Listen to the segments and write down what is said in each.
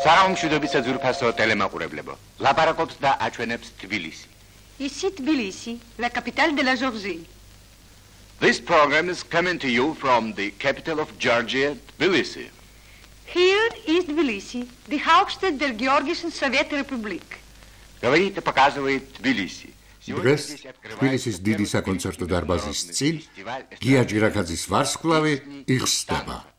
საგამომშვიდობის საძვირფასო ტელემაყურებლებო. ლაპარაკობს და აჩვენებს თბილისი. Ici Tbilisi, la capitale de la Géorgie. This program is coming to you from the capital of Georgia, Tbilisi. Here is Tbilisi, the Hauptstadt der Georgischen Sowjetrepublik. Говорит и показывает Тбилиси. დღეს თბილისის დიდი საკონცერტო დარბაზის წინ გია ჭირაქაძის ვარსკვლავი იხსნება.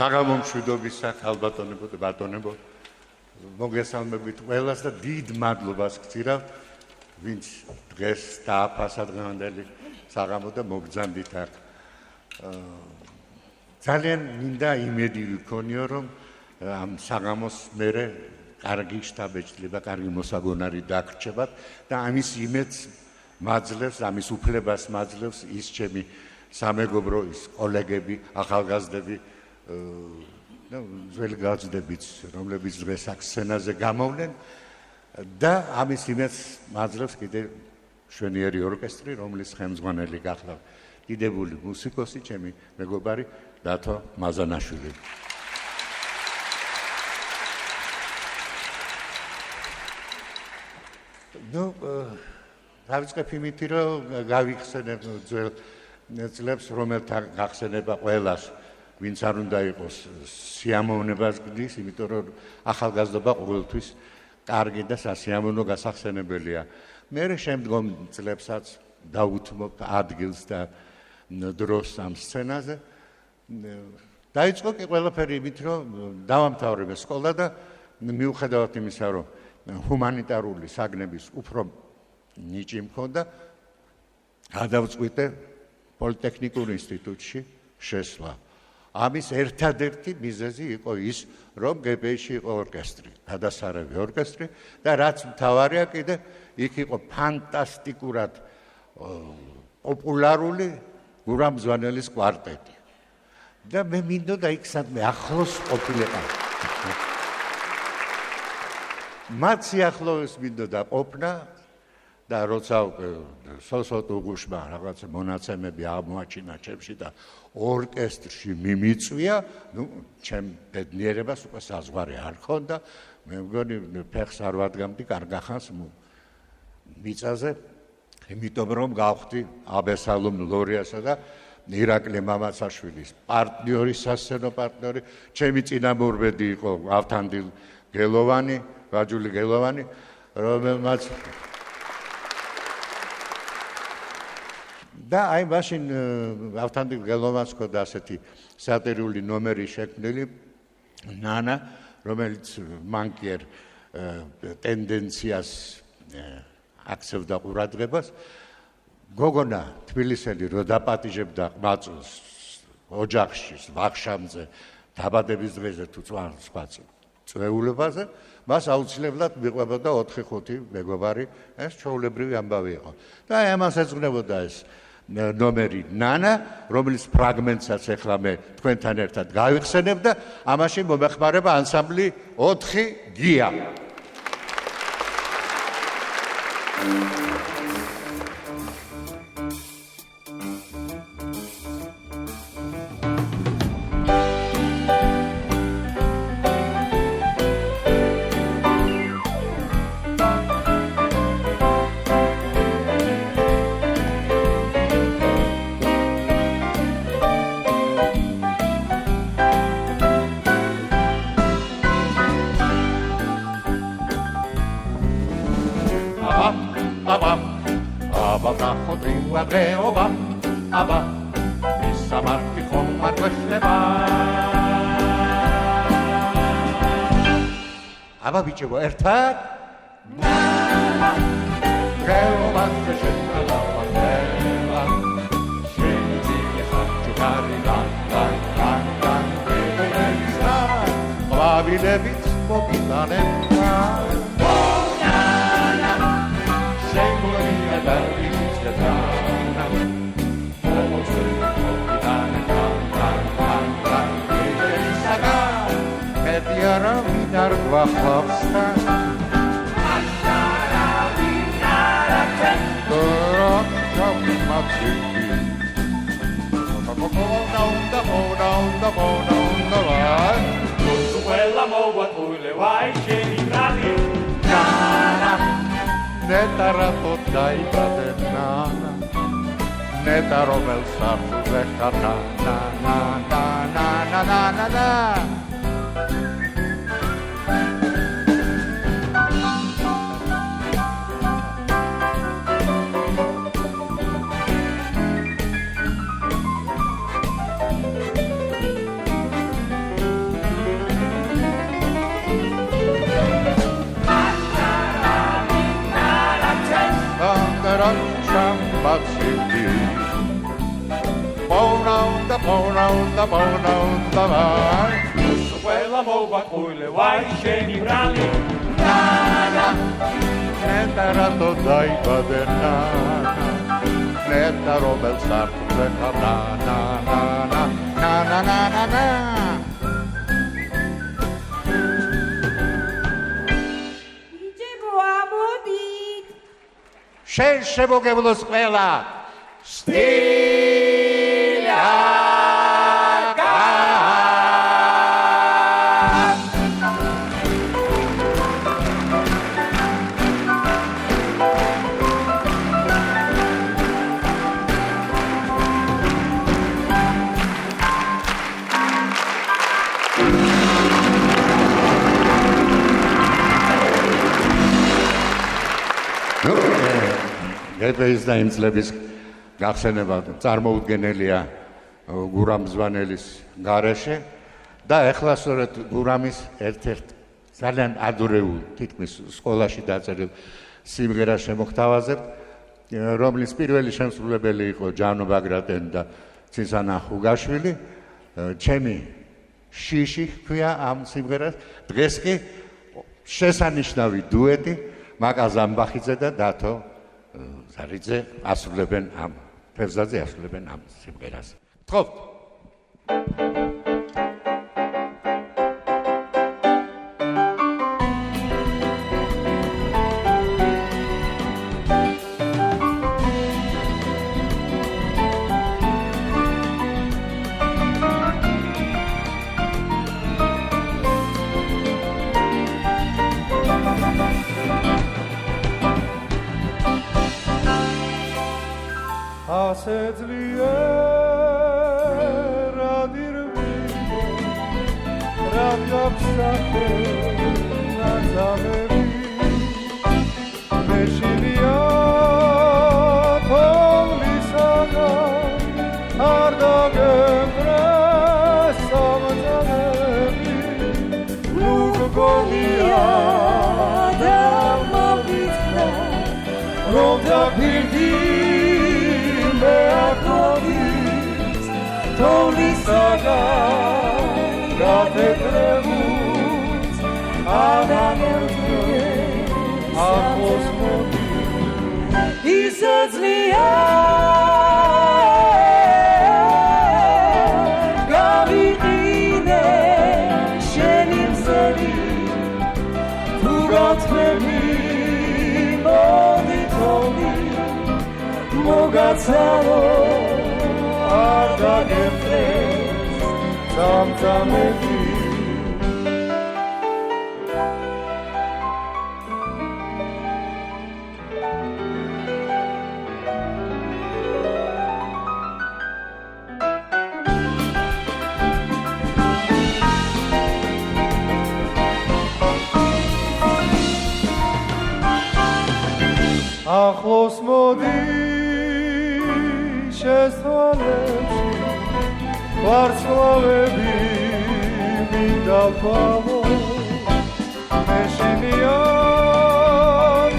საგამომშვიდობისა ხალბატონებო და ბატონებო, მოგესალმებით ყველას და დიდ მადლობას გწირავთ, ვინც დღეს დააფასა დღევანდელი საღამო და მოგძანდით აქ. ძალიან მინდა იმედი ვიქონიო, რომ ამ საღამოს მერე კარგი შთაბეჭდილება, კარგი მოსაგონარი დაგრჩებათ და ამის იმედს მაძლევს, ამის უფლებას მაძლევს ის ჩემი სამეგობრო, ის კოლეგები, ახალგაზრდები, ძველი გაზრდებიც, რომლებიც დღეს აქ სცენაზე გამოვლენ და ამის იმედს მაძლევს კიდე მშვენიერი ორკესტრი, რომლის ხელმძღვანელი გახლავთ დიდებული მუსიკოსი, ჩემი მეგობარი დათო მაზანაშვილი. დავიწყებ იმით, რომ გავიხსენებ ძველ წლებს, რომელთა გახსენება ყველას, ვინც არ უნდა იყოს სიამოვნებას გდის, იმიტომ რომ ახალგაზრდობა ყოველთვის კარგი და სასიამოვნო გასახსენებელია. მე შემდგომ წლებსაც დავუთმობ ადგილს და დროს ამ სცენაზე. დაიწყო კი ყველაფერი იმით, რომ დავამთავრე სკოლა და მიუხედავად იმისა, რომ ჰუმანიტარული საგნების უფრო ნიჭი მქონდა, გადავწყვიტე პოლიტექნიკურ ინსტიტუტში შესვლა. ამის ერთადერთი მიზეზი იყო ის, რომ გპ-ში იყო ორკესტრი, გადასარევი ორკესტრი და რაც მთავარია კიდე, იქ იყო ფანტასტიკურად პოპულარული გურამ მზვანელის კვარტეტი. და მე მინდოდა იქ სადმე ახლოს ყოფილიყავ. მათ სიახლოვეს მინდოდა ყოფნა და როცა სოლსოთ უგუშმა რაღაც მონაცემები აღმოაჩინა ჩემში და ორკესტრში მიმიწვია, ჩემ ბედნიერებას უკვე საზღვარი არ ხონდა, მე მგონი ფეხს არ ვადგამდი კარგახანს მიწაზე, იმიტომ რომ გავხდი აბესალომ ლორიასა და ირაკლი მამაცაშვილის პარტნიორი, სასცენო პარტნიორი, ჩემი წინამორბედი იყო ავთანდილ გელოვანი, რაჯული გელოვანი, რომელმაც და აი მაშინ ავთანდილ გელოვანს ჰქონდა ასეთი სატირიული ნომერი შექმნილი, ნანა, რომელიც მანკიერ ტენდენციას აქცევდა ყურადღებას, გოგონა თბილისელი რო დაპატიჟებდა ყმაწვილს ოჯახში, ვახშამზე, დაბადების დღეზე თუ სხვა წვეულებაზე, მას აუცილებლად მიყვებოდა 4-5 მეგობარი, ეს ჩვეულებრივი ამბავი იყო. და ამას ეძღვნებოდა ეს ნომერი ნანა, რომელიც ფრაგმენტსაც ახლა მე თქვენთან ერთად გავიხსენებ და ამაში მომეხმარება ანსამბლი 4 გია. აბა ბიჭებო, ერთად გეუბანზე შევდავალა შენიძე ხარჯარი ყვავილებით მოგიტანებდა შეგულებია და ვიწედა Dar vahlavsta Dorok çapmaçıki Quella mova tu le vai sceni gradi Nana Ne tarato dai padenana Ne tarobel sartu zekana Na na na na na na na na Chambaciti Bona vai Su quella mova tu le vai sceni gradi Nana Ne tarato dai padenana Ne tarobel sartu zekana Na na na na na na na na შენ შემოგევლოს ყველა სტილაკა ეს და იმ წლების გახსენება წარმოუდგენელია გურამ ზვანელის გარეშე და ახლა სწორედ გურამის ერთ-ერთ ძალიან ადურეულ თითქმის სკოლაში დაწერილ სიმღერას შემოგთავაზებ, რომლის პირველი შემსრულებელი იყო ჯანო ბაგრატენი და ცისანა ხუგაშვილი. ჩემი შიში ჰქვია ამ სიმღერას. დღეს კი შესანიშნავი დუეტი მაკა ზამბახიძე და დათო ზარიძე ასრულებენ ამ ფევზაძე ასრულებენ ამ სიმღერას. გთხოვთ. მოგაცალო არ დაგემწეს წამწამები ახლოს მოდი შესვალებში ვარსკვლავები მინდავთავო მეშინია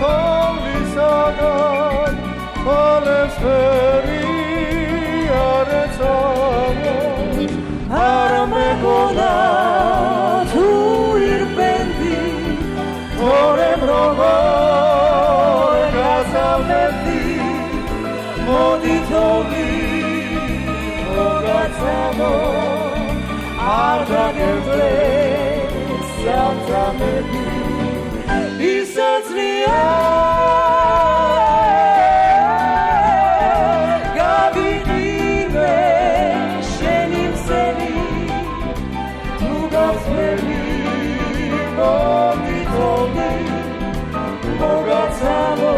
თოვლისაგან თვალებს ფერი არ ეცამო არ მეგონა თუ ირბენდი თორემ როგორ მოდი თოვი მოგაცალო არ დაგემწეს წამწამები ისეძლია გავიგინე შენი მსელი თუ გავსმელი მოდი თოვი მოგაცალო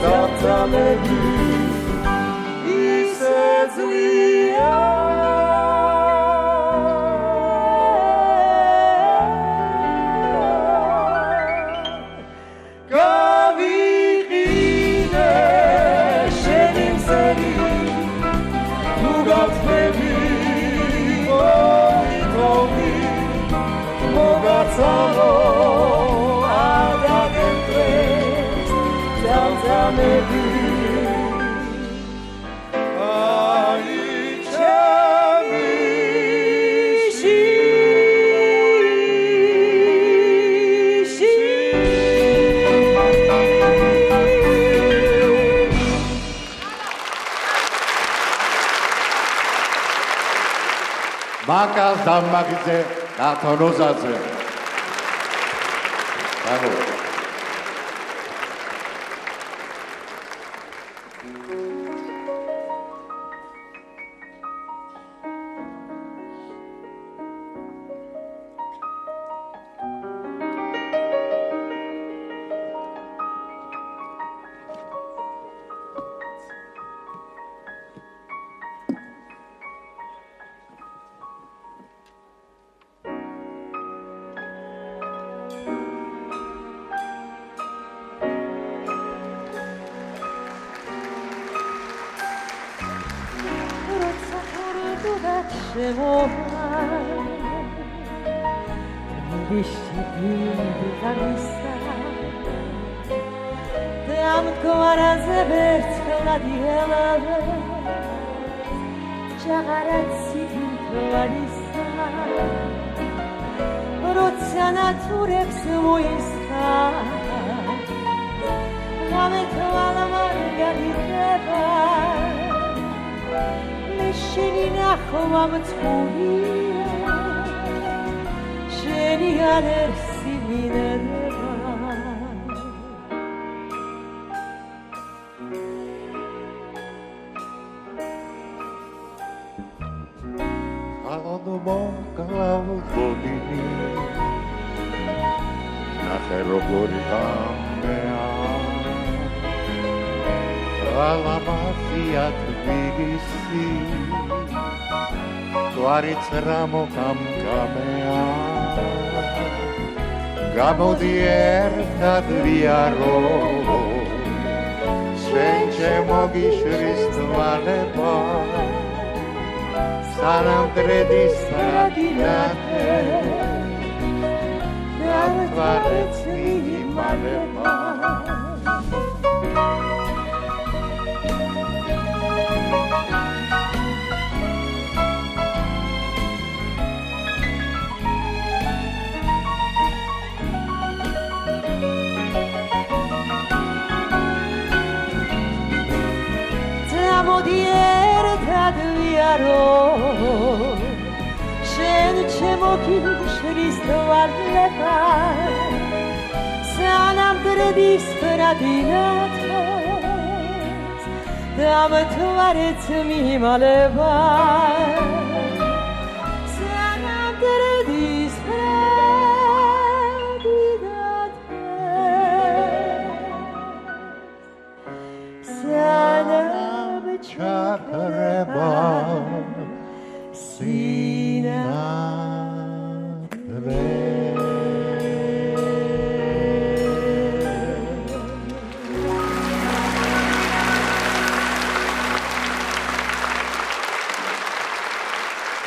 Zamzamedi isezlia Gavikhine shenim seli Mugatzmedi Moitovi Mogatzalo Zamzamedi Makas Damagidze Natonozadze Bravo Gamodi ertad viaro Sen mogishris tvaleba Sanam dredis radinate Natvaretsni maleba ertad viaro Sen mogishris tvaleba Sanam dredis დინათეს დამთვარეც მიმალება სანამ დერდის სანამ ჩაქრება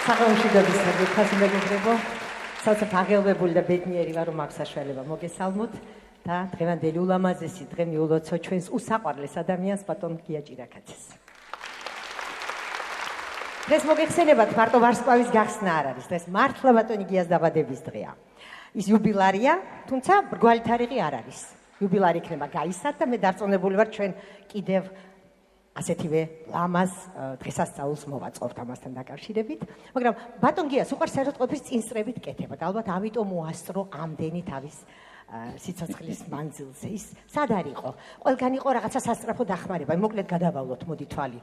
სახელმშობლოს ფასი მეგობრებო, საოცრად აღელვებული და ბედნიერი ვარ, რომ აქვს საშუალება მოგესალმოთ და დღევანდელი ულამაზესი დღე მიულოცო ჩვენს უსაყვარლეს ადამიანს ბატონ გია ჭირაკაძეს. დღეს მოგეხსენებათ მარტო ვარსკვლავის გახსნა არ არის, დღეს მართლა ბატონი გიას დაბადების დღეა. ის იუბილარია, თუმცა მრგვალი თარიღი არ არის. იუბილარი იქნება გაისად და მე დარწმუნებული ვარ ჩვენ კიდევ ასეთივე ლამაზ დღესასწაულს მოვაწყობთ ამასთან დაკავშირებით, მაგრამ ბატონ გიას უყვარს საერთოდ ყოფის წინსწრებით კეთება და ალბათ ამიტომ მოასწრო ამდენი თავის სიცოცხლის მანძილზე. ის სად არ იყო? ყველგან იყო რაღაცა სასწრაფო დახმარება. მოკლედ გადავავლოთ მოდი თვალი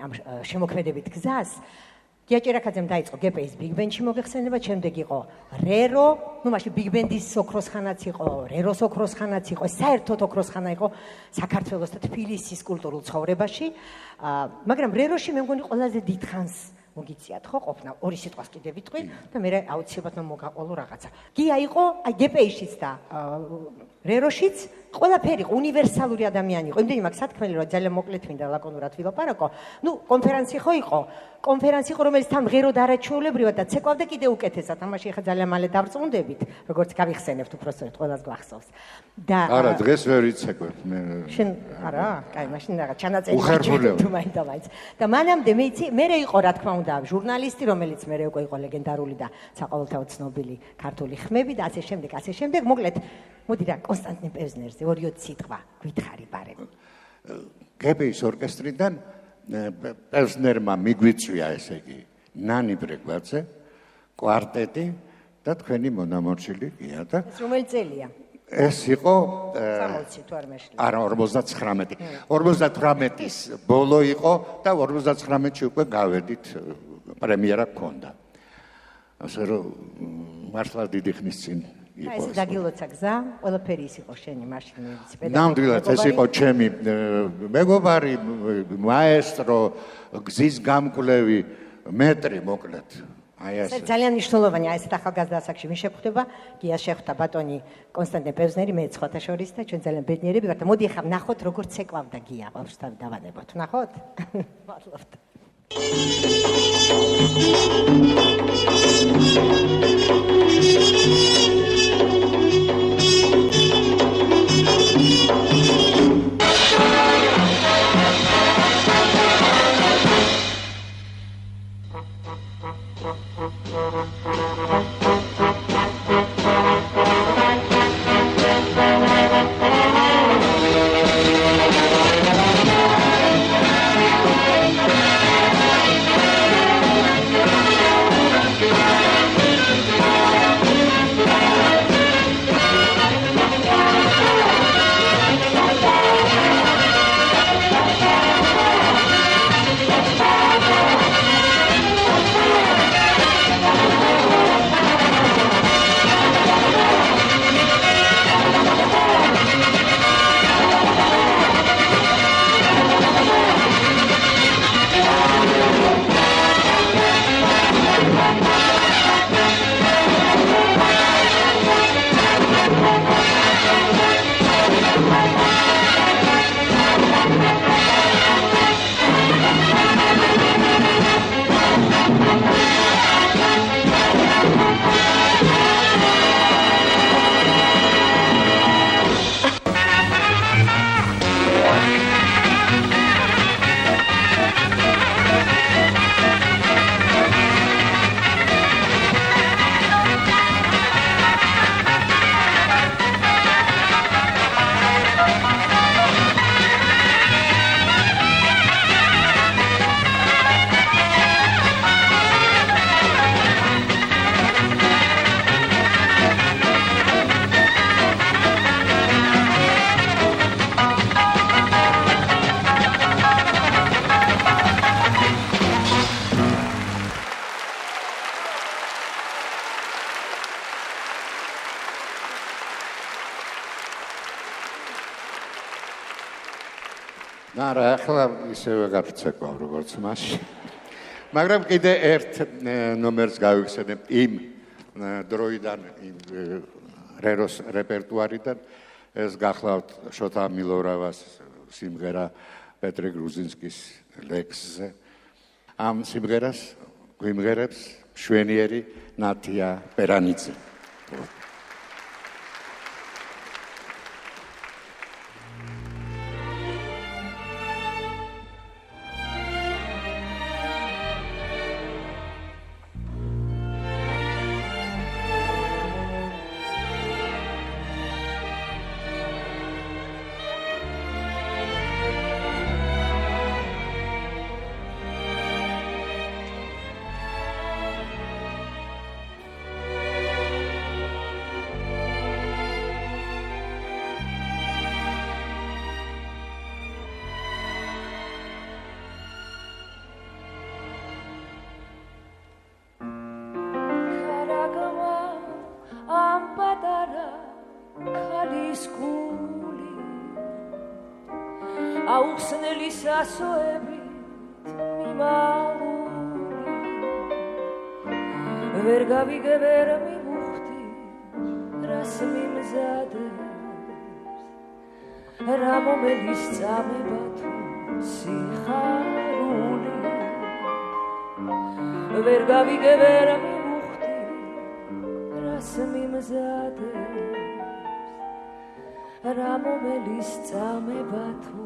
ამ შემოქმედებით გზას. გია ჭირაკაძემ დაიწყო GPS Big Band-ში მოგეხსენება, შემდეგ იყო რერო, მაშინ Big Band-ის ოქროს ხანაც იყო, რეროს ოქროს ხანაც იყო, საერთოდ ოქროს ხანა იყო საქართველოს და თბილისის კულტურულ ცხოვრებაში, მაგრამ რეროში მე მგონი ყველაზე დიდხანს მოგიწიათ ხო ყოფნა, ორი სიტყვას კიდე ვიტყვი და მე აუცილებლად მოგაყოლო რაღაცა. გია იყო აი GPS-შიც და რეროშიც ყველაფერი იყო, უნივერსალური ადამიანი იყო. იმდენი მაქვს სათქმელი, რომ ძალიან მოკლედ მინდა ლაკონურად ვილაპარაკო. კონფერენცი ხო იყო? კონფერენცი იყო, რომელიც თან ღეროდ არაჩვეულებრივად და ცეკვავდა კიდე უკეთესად. ამაში ახლა ძალიან მალე დავწუნდებით, როგორც გავიხსენებთ უпроსტოდ ყველას გვახსოვს. და არა, დღეს ვერ იცეკვებ მე. შენ არა, კაი, მაშინ რაღაც ჩანაწერი თუ მაინც. და მანამდე მე იყო რა თქმა უნდა ჟურნალისტი, რომელიც მე უკვე იყო ლეგენდარული და საყოველთაოდ ცნობილი ქართული ხმები და ასე შემდეგ. მოკლედ, მოდი რა კონსტანტინე პევზნერზე 2 სიტყვა გითხარი ბარემ. GPS ორკესტრიდან პევზნერმა მიგვიწვია ესე იგი ნანი ბრეგვაძე, კვარტეტი და თქვენი მონამორჩილი გია და ეს რომელი წელია? ეს იყო 60 თუ არ მეშლი. არა 59. 58-ის ბოლო იყო და 59-ში უკვე გავედით პრემიერა გქონდა. ასე რომ მართლა დიდი ხნის წინ იყო. ეს დაგილოცა გზა, ყველაფერი ის იყო შენი მაშინ ვიცი პედაგოგი. ნამდვილად ეს იყო ჩემი მეგობარი, მაესტრო, გზის გამკვლევი, მეტრი მოკლედ. აი ეს ძალიან მნიშვნელოვანია, ეს ახალგაზრდა ასაკში ვინ შეხვდება, გიას შეხვდა ბატონი კონსტანტინე პევზნერი, მე სხვათა შორის და ჩვენ ძალიან ბედნიერები ვართ და მოდი ახლა ვნახოთ როგორ ცეკვავდა გია, ბავშვთან დავანებოთ. ვნახოთ? მადლობთ. არა, ახლა ისევე გაფიცეკვავ როგორც მაშინ. მაგრამ კიდე ერთ ნომერს გავიხსენებ იმ დროიდან, იმ რეროს რეპერტუარიდან, ეს გახლავთ შოთა მილორავას სიმღერა პეტრე გრუზინსკის ლექსზე. ამ სიმღერას გვიმღერებს მშვენიერი ნათია პერანიძე. აუხსნელი სასოებით მიმალული ვერ გავიგე ვერ მივუხდი რას მიმზადებს რა მომელის წამება თუ სიხარული ვერ გავიგე ვერ მივუხდი რას მიმზადებს რა მომელის წამება თუ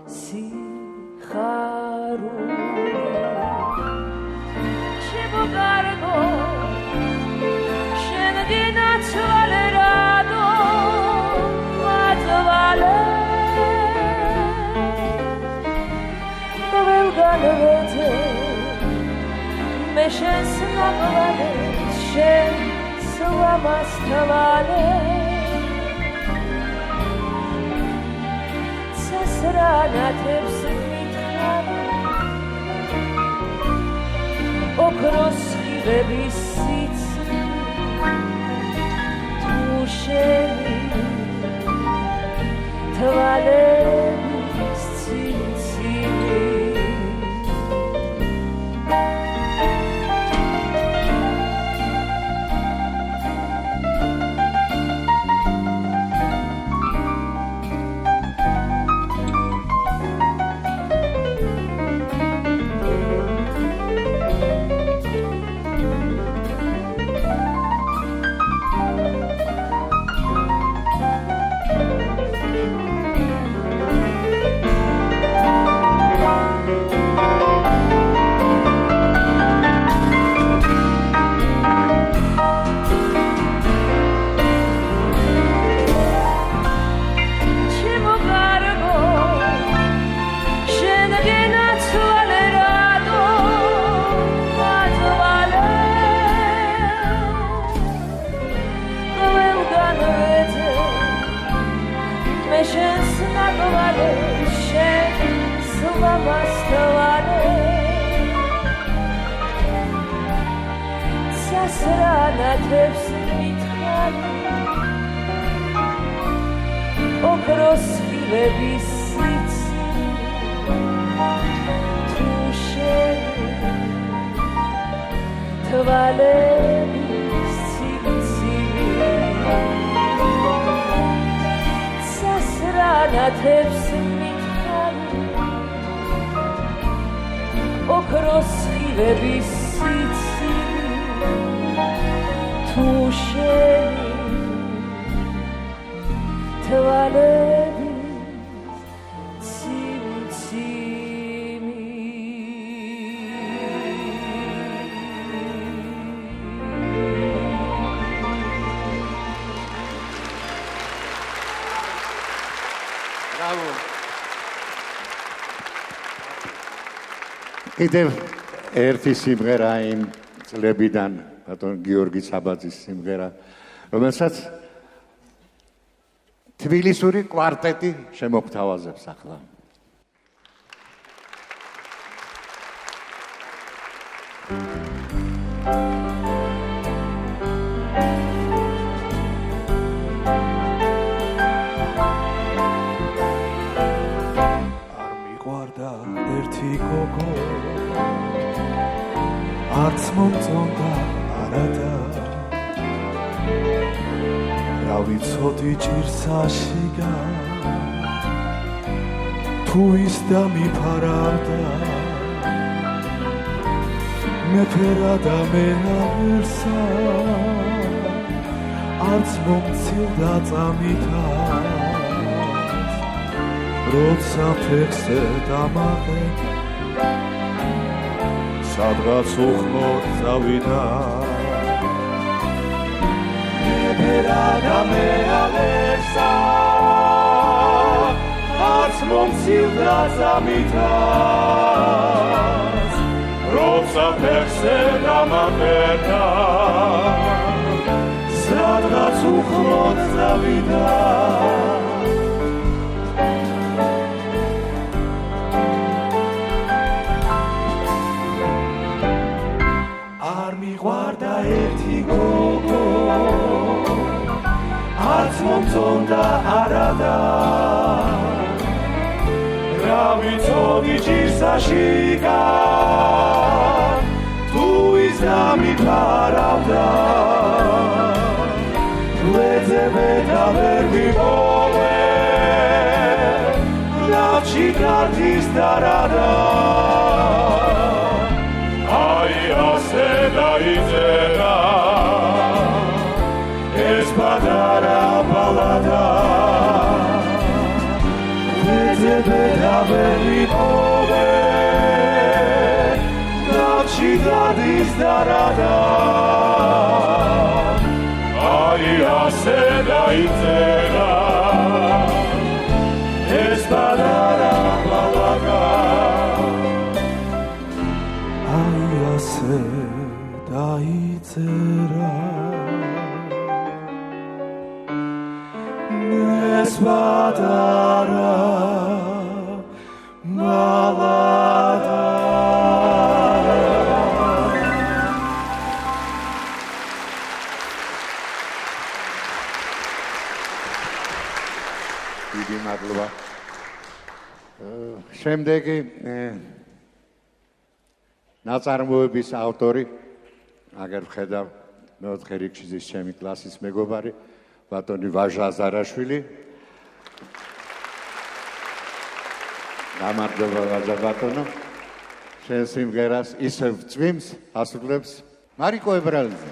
სიხარული შემოგარგო შენ გინაცვალე რადო მაწვალე ველგანვეძე მე შენს ნაყვალე შენ სვამასთვალე სრანათებს მითხარი ოქროს ხილების სიცი თუ შენი თვალების ციცივი სრანათებს მითხარი ოქროს ხილების სიცი თუ შენი თვალების ციცივი სასრანათებს მითხარი ოქროს ხილების სიცი თუ შენი თვალების ციცივი ბრავო კიდევ ერთი სიმღერა იმ წლებიდან ბატონ გიორგი საბაძის სიმღერა, რომელსაც თბილისური კვარტეტი შემოგთავაზებს ახლა. არ მიყო არც მომწონდა არადა რა ვიცოდი ჭირსაშიგა თუ ის დამიფარავდა მეფერა და მე ავერსა არც მომცილდა წამითაც როცა ფეხზე დამაღებ სადღაც უხმოდ წავიდა მეფერა და მე ავერსა არც მომცილდა წამითაც როცა ფეხზე დამაღებდა სადღაც უხმოდ წავიდა არ მიყვარდა ერთი გოგო არც მომწონდა არადა რა ვიცოდი ჭირსაშიგა თუ ის დამიფარავდა ლეძებე და ვერ ვიპოვე ნავში გარდის დარადა აი ასე დაიწერა ეს პატარა ბალადა ლეძებე და ვერ ვიპოვე ნავში გარდის დარადა აი ასე დაიწერა ეს პატარა ბალადა აი ასე დაიწერა ეს პატარა ბალადა დიდი მადლობა. შემდეგი ნაწარმოების ავტორი, აგერ ვხედავ მეოთხე რიგში ზის ჩემი კლასის მეგობარი, ბატონი ვაჟა აზარაშვილი. გამარჯობა ვაჟა ბატონო. შენ სიმღერას ისევ წვიმს, ასრულებს მარიკო ებრალიძე.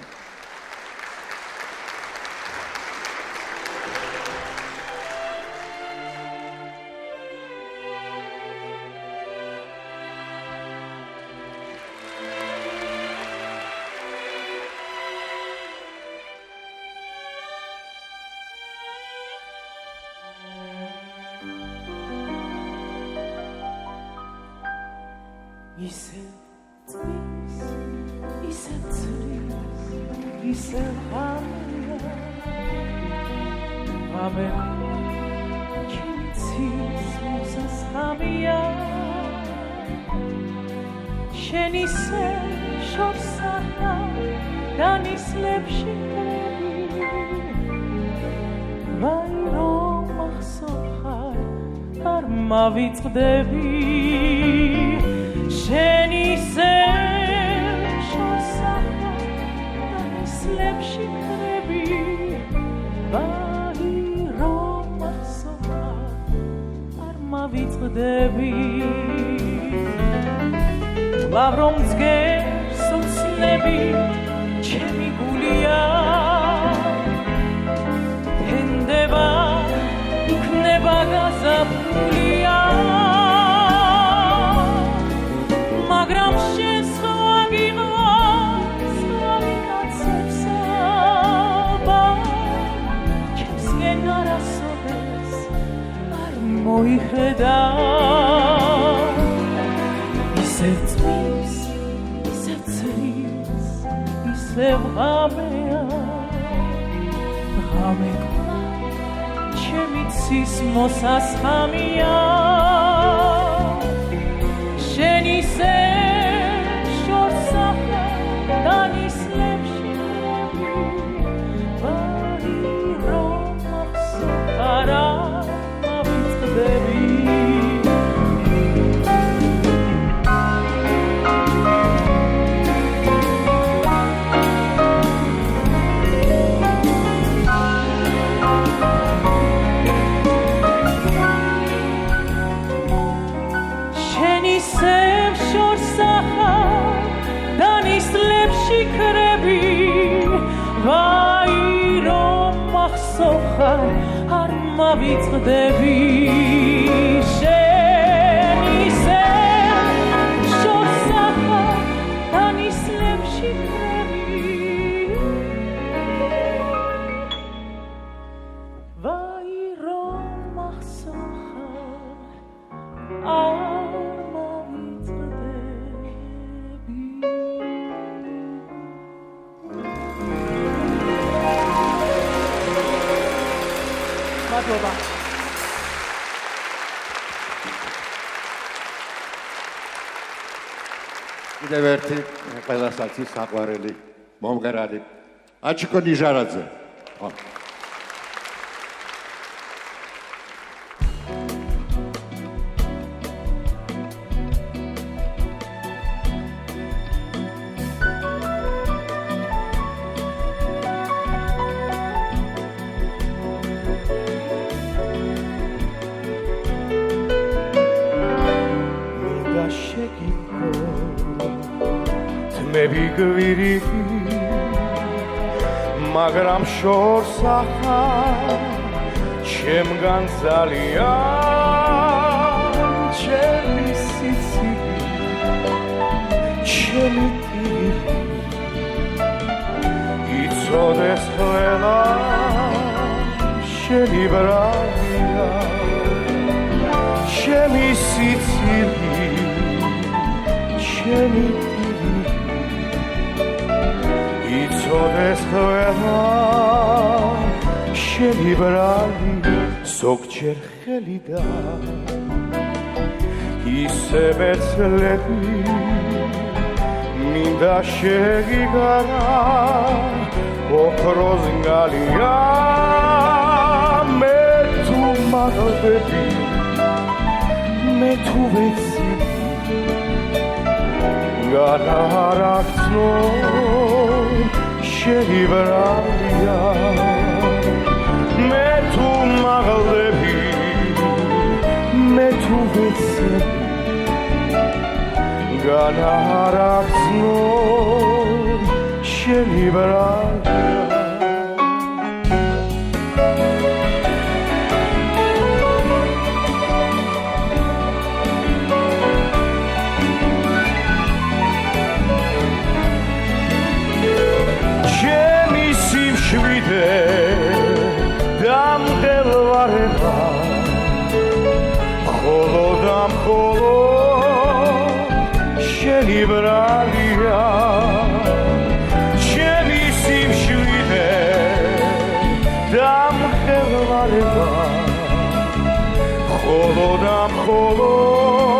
შიქრები ვაი რომ მახსოვხარ არ მავიწყდები კიდევ ერთი ყველასაც ის საყვარელი მომღერალი აჩიკო ნიჟარაძე. გვირი მაგრამ შორს ახარ ჩემგან ძალიან ჩემი სიცილი ჩემი ტირი იცოდეს ყველა შენი ბრალია ჩემი სიცილი ჩემი იცოდეს ყველა შენი ბრალი ზოგჯერ ხელი და ისევე წლები მინდა შეგიგარა ოქროს გალია მე თუ მაღლდები მე თუ ვეცი განარაგწნო შენი ბრალია მე თუ მაღლდები მე თუ ვეცები განარაგწნო შენი ბრალია დამღელვარება ხოლო და მხოლოდ შენი ბრალია ჩემი სიმშვიდე დამღელვარება ხოლო და მხოლოდ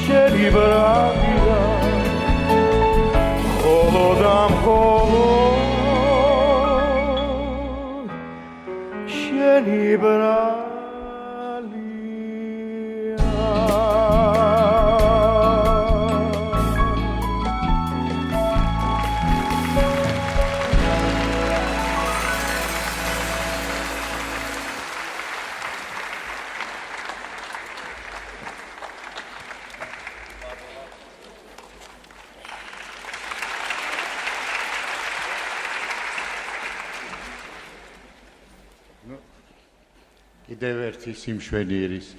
შენი ბრალია ხოლო და მხოლოდ შენი ბრალია კიდევ ერთი სიმშვენი ირის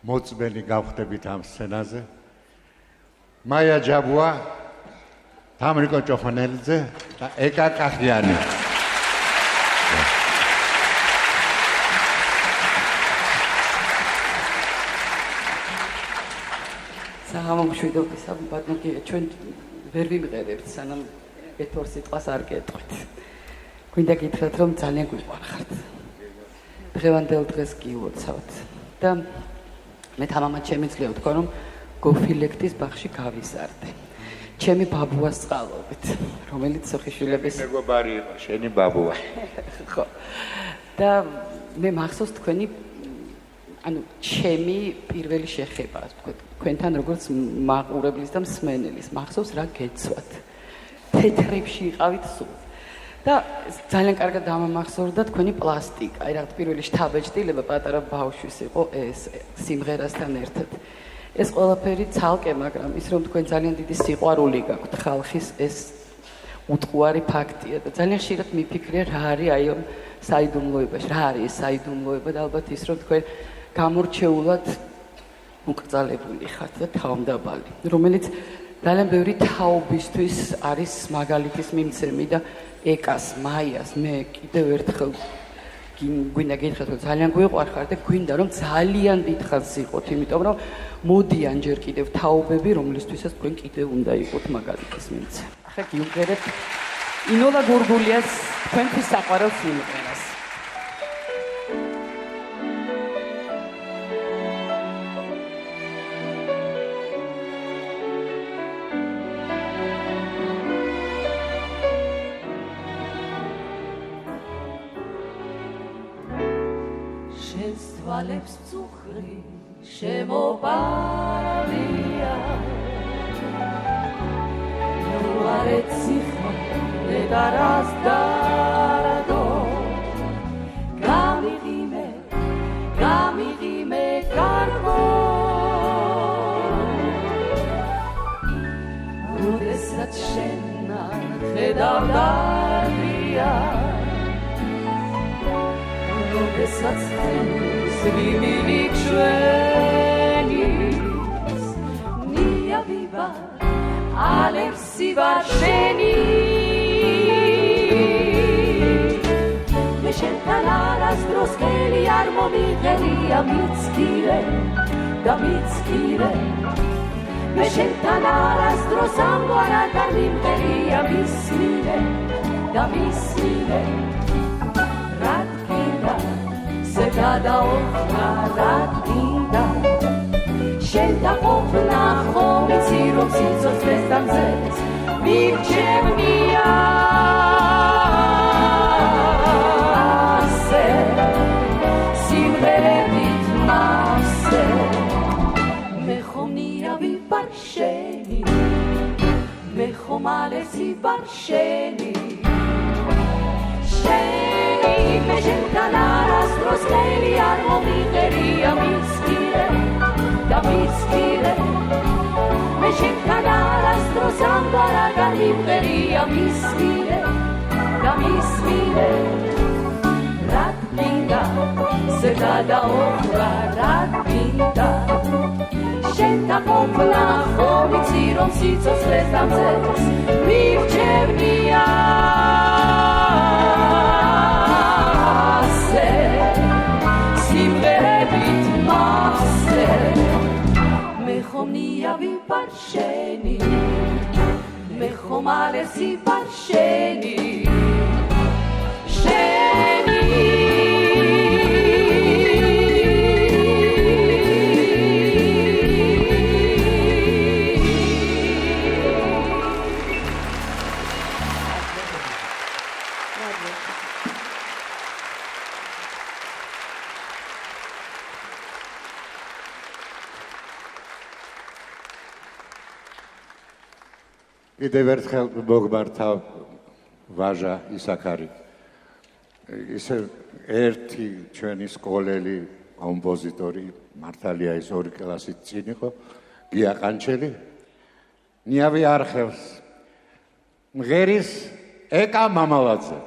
მოწმენი გავხდებით ამ სცენაზე მაია ჯაბუა თამრიკო ჭოფანელიძე და ეკა კახიანი სამომშვიდობისა ბატონო ჩვენ ვერ ვიმღერებთ სანამ ერთ-ორ სიტყვას არ გეტყვით გვინდა გითხრათ რომ ძალიან გვიყვარხართ დღევანდელ დღეს გილოცავთ და მე თამამად შემიძლია ვთქვა რომ გოფილექტის ბაღში გავიზარდე ჩემი ბაბუას წყალობით რომელიც სოხიშვილების მეგობარი იყო შენი ბაბუა ხო და მე მახსოვს თქვენი ანუ ჩემი პირველი შეხება თქვენთან როგორც მაყურებლის და მსმენელის მახსოვს რა გეცვათ თეთრებში იყავით სულ და ძალიან კარგად დამამახსოვრდა თქვენი პლასტიკა. აი რაღაც პირველი შთაბეჭდილება პატარა ბავშვის იყო ეს სიმღერასთან ერთად. ეს ყველაფერი ცალკე, მაგრამ ის რომ თქვენ ძალიან დიდი სიყვარული გაქვთ ხალხის, ეს უტყუარი ფაქტია და ძალიან ხშირად მიფიქრე რა არის აი ამ საიდუმლოებაში, რა არის ეს საიდუმლოება და ალბათ ის რომ თქვენ გამორჩეულად უკრძალებული ხართ და თავმდაბალი, რომელიც ძალიან ბევრი თაობისთვის არის მაგალითის მიმცემი და ეკას, მაიას მე კიდევ ერთხელ გვინდა გითხრათ რომ ძალიან გვიყვარხარ და გვინდა რომ ძალიან დიდხანს იყოთ, იმიტომ რომ მოდიან ჯერ კიდევ თაობები, რომლისთვისაც თქვენ კიდევ უნდა იყოთ მაგალითის მიმცემი. ახლა გიუღერებთ ინოლა გურგულიას თქვენთვის საყვარელ სიმღერას. თვალებს წუხრი შემოპარია ნუ არ ეციხა ნეტარას დარდო გამიღიმე კარგო როდესაც შენთან ხედავ დარდია როდესაც Svimili čvenis, nija viva, ale si varšeni. Mešentana razdroskeli armomigeri, a mitskire, da mitskire. Mešentana razdrosango aradarmigeri, a mismire, da mismire. Radkina. Გადაოხდა რატკინდა შენ დაყოფნა ხომ იცი რომ სიცოცხლეს დამზეს მირჩევნია ასე სიმღერებით მასე მე ხომ ნიავი ვარ შენი მე ხომ ალესი ვარ შენი მე შენთან არასდროსელი არ მომიღერია მისკირე და მისკირე მე შენთან არასდროს ამგვარად არ მიმღერია მისკირე და მისკირე რად მინდა ზე გადაოხრა რად მინდა შენთან ყოფნა ხომ იცი რომ სიცოცხლეს დამზეს მირჩევნია სიმღერებით მასე მე ხომ ნიავი ვარ შენი მე ხომ ალესი ვარ შენი შენი კიდევ ერთხელ მოგმართა ვაჟა ისაქარი. ისე ერთი ჩვენი სკოლელი კომპოზიტორი მართალია ის ორი კლასით წინ იყო, გია ყანჩელი. ნიავი არხევს. მღერის ეკა მამალაძე.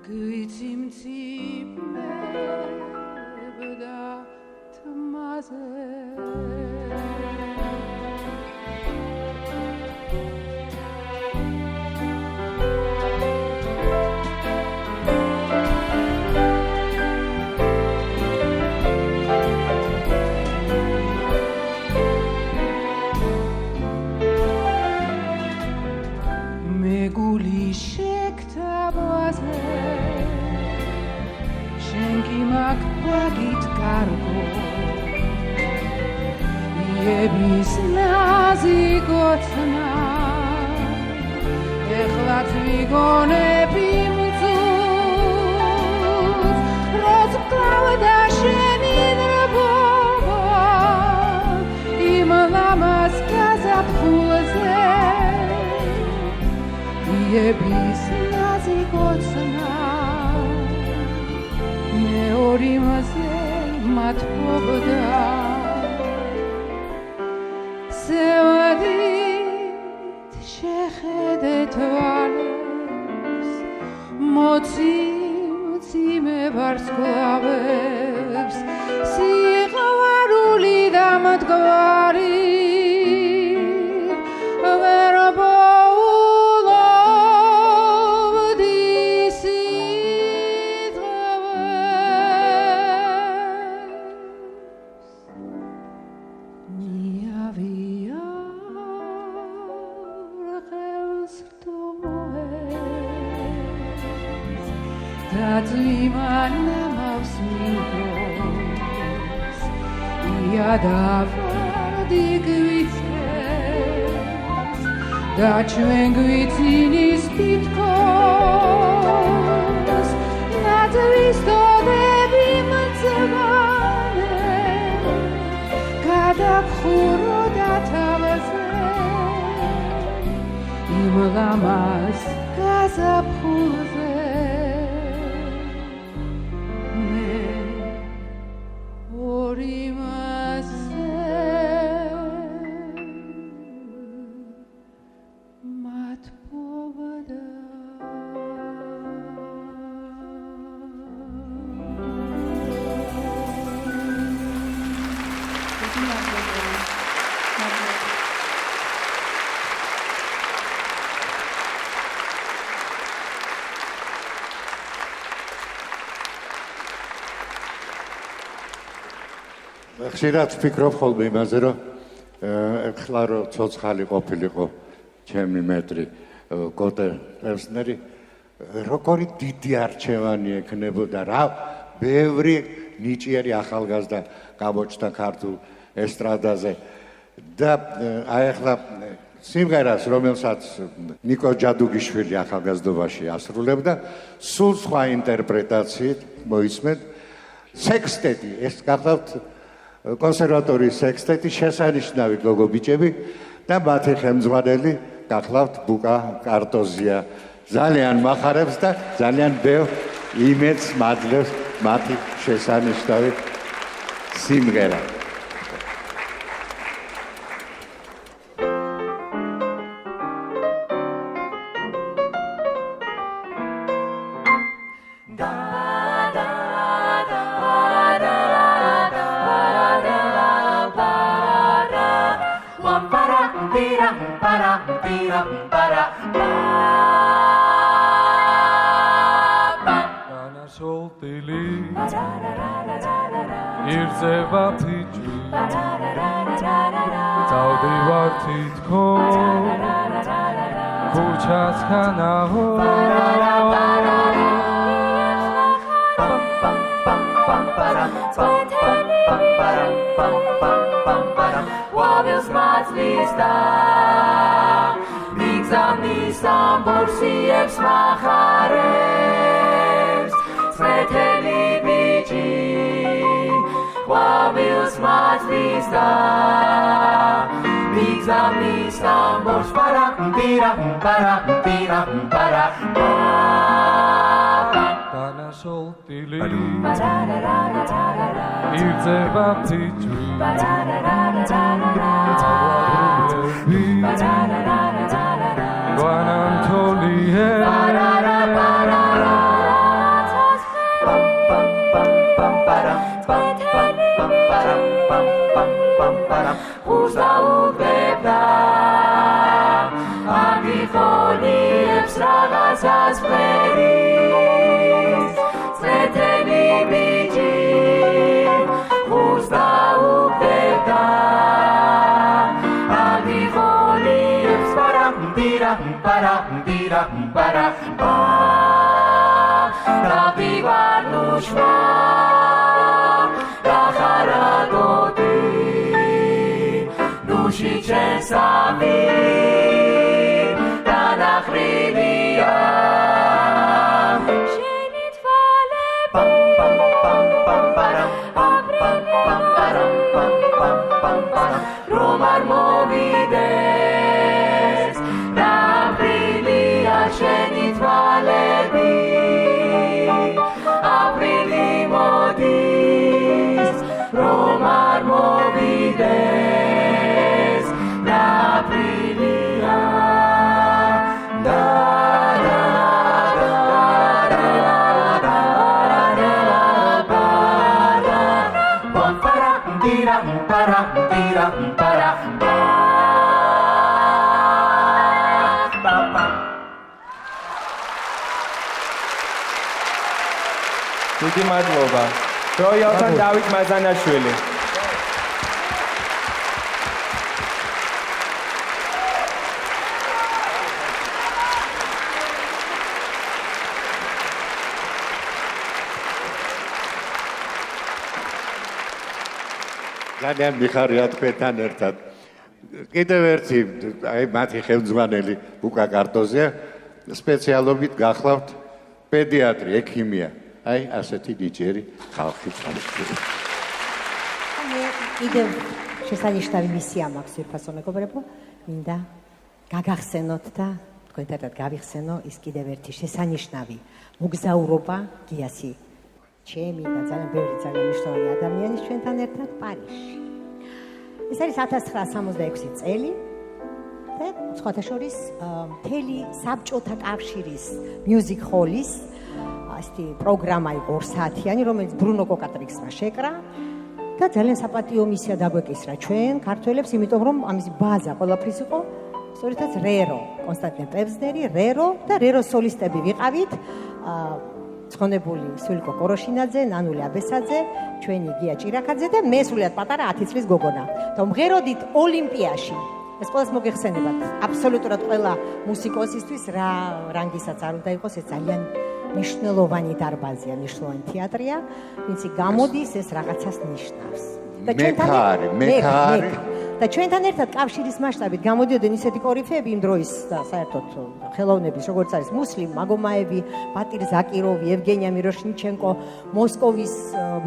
Gwycim ci mebda tmaz გოცნა ეხლაც ვიგონები მძუს როც კლავდა შენი ნებობა იმ ლამას გაზაფხულზე იების ნაზი გოცნა მეორე მასე მათბობდა სევადით შეხედე თვალებს მოციმე ვარსკვლავებს სიყვარული და მდგარი ვერ ბოლოვდი Tatlimanamavs migros Iadavardi gvitses Da čven gvitinis titkos Natvisto devi mtzevane Kada khuro da tavaze Im lamas gazaphuze ხშირად ვფიქრობ ხოლმე იმაზე, რომ ეხლა რო ცოცხალი ყოფილიყო ჩემი მეტრი კოტე პერსნერი, როგორი დიდი არჩევანი ექნებოდა რა, ბევრი ნიჭიერი ახალგაზრდა გამოჩნდა ქართულ ესტრადაზე და აი ახლა სიმღერას, რომელსაც ნიკო ჯადუგიშვილი ახალგაზრდობაში ასრულებდა, სულ სხვა ინტერპრეტაციით მოისმენთ სექსტეტი, ეს გახლავთ კონსერვატორიის სექსტეტი, შესანიშნავი გოგო ბიჭები და მათი ხელმძღვანელი გახლავთ ბუკა კარტოზია. ძალიან მახარებს და ძალიან ბევრ იმედს მაძლევს მათი შესანიშნავი სიმღერა. ირწება ფიჭვი წავდივარ თითქოს ქუჩასგანაო ყვავილს მაწლის და მიგზავნის ამბურსიებს მახარებს წვეთელი ბიჭი ყვავილს მაწლის და მიგზავნის ამბურს პარა პირა პარა პირა პარა დანაშოლტილი ირწება ფიჭვი გვანამთოლიე უზაუგებდა აგიხონიებს რაღაცას ფერის წეთელი ბიჭი უზაუგებდა აგიხონიებს პარა პირა პარა პირა პარა დავივარნუშვა Shichez მესამი დანახრილია შენი თვალები რომ არ მოვიდეს ნავრილია შენი თვალები აპრილი მოდის რომ არ მოვიდეს ნავრილია დიდი მადლობა. როიალთან დავით მაზანაშვილი. ძალიან მიხარია თქვენთან ერთად. კიდევ ერთი აი მათი ხელმძღვანელი ბუკა კარტოზია სპეციალობით გახლავთ პედიატრი, ექიმია. აი ასეთი ნიჭიერი ხალხი წამოწევს. მე კიდევ შესანიშნავი მისია მაქვს ძვირფასო მეგობრებო, მინდა გაგახსენოთ და თქვენთან ერთად გავიხსენო ის კიდევ ერთი შესანიშნავი მოგზაურობა გიასი ჩემი და ძალიან ბევრი ძალიან მნიშვნელოვანი ადამიანის ჩვენთან ერთად პარიზში. ეს არის 1966 წელი და სხვათა შორის მთელი საბჭოთა კავშირის მიუზიკ ჰოლის ასეთი პროგრამა იყო 2 საათიანი, რომელიც ბრუნო კოკატრიქსმა შეკრა და ძალიან საპატიო მისია დაგვეკისრა ჩვენ ქართველებს, იმიტომ რომ ამის ბაზა ყველაფრის იყო სწორედაც რერო, კონსტანტინე პევზნერი, რერო და რეროს სოლისტები ვიყავით. ცხონებული სულიკო კოროშინაძე, ნანული აბესაძე, ჩვენი გია ჭირაქაძე და მე სულიად პატარა 10 წლის გოგონა. და მღეროდით ოლიმპიაში. ეს ყველას მოგეხსენებათ. აბსოლუტურად ყველა მუსიკოსისთვის რა რანგისაც არ უნდა იყოს, ეს ძალიან მნიშვნელოვანი დარბაზია, მნიშვნელოვანი თეატრია, ვინც გამოდის ეს რაღაცას ნიშნავს. და და ჩვენთან ერთად კავშირის მასშტაბით გამოდიოდნენ ისეთი კორიფეები იმ დროის და საერთოდ ხელოვნების, როგორც არის მუსლიმ მაგომაევი, ბატირ ზაკიროვი, ევგენია მიროშნიჩენკო, მოსკოვის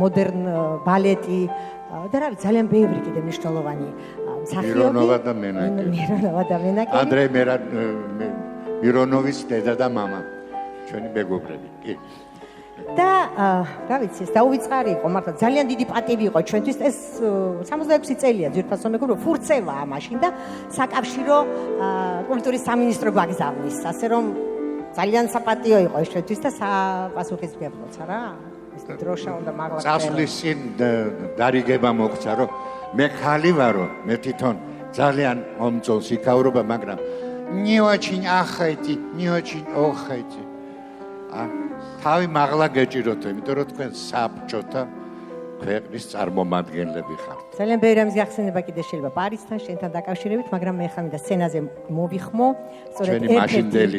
მოდერნ ბალეტი და რა ვიცი, ძალიან ბევრი კიდე მნიშვნელოვანი მსახიობი. მირონოვა და მენაკი. ანდრეი მირონოვის დედა და მამა. ჩვენი მეგობრები. კი. და რა ვიცი, ეს დაუვიწყარი იყო, მაგრამ ძალიან დიდი პატივი იყო ჩვენთვის. ეს 66 წელია ძვირფასო მეგობრებო, ფურცევაა მაშინ და საკავშირო კულტურის სამინისტრო გაგზავნის. ასე რომ ძალიან საპატიო იყო ეს ჩვენთვის და საპასუხისმგებლოც რა. ეს დროშა უნდა მაგალითად. წასვლის წინ დარიგება მოგცა, რომ მე ხალი ვარო, მე თვითონ ძალიან მომწონს იქაურობა, მაგრამ не очень ахайте, не очень охайте. თავი მაღლა გეჭიროთ, იმიტომ რომ თქვენ საბჭოთა ქვეყნის წარმომადგენლები ხართ. ძალიან ბევრი ამის გახსენება კიდე შეიძლება პარიზთან შენთან დაკავშირებით, მაგრამ მე ხარ მინდა სცენაზე მოვიხმო, სწორედ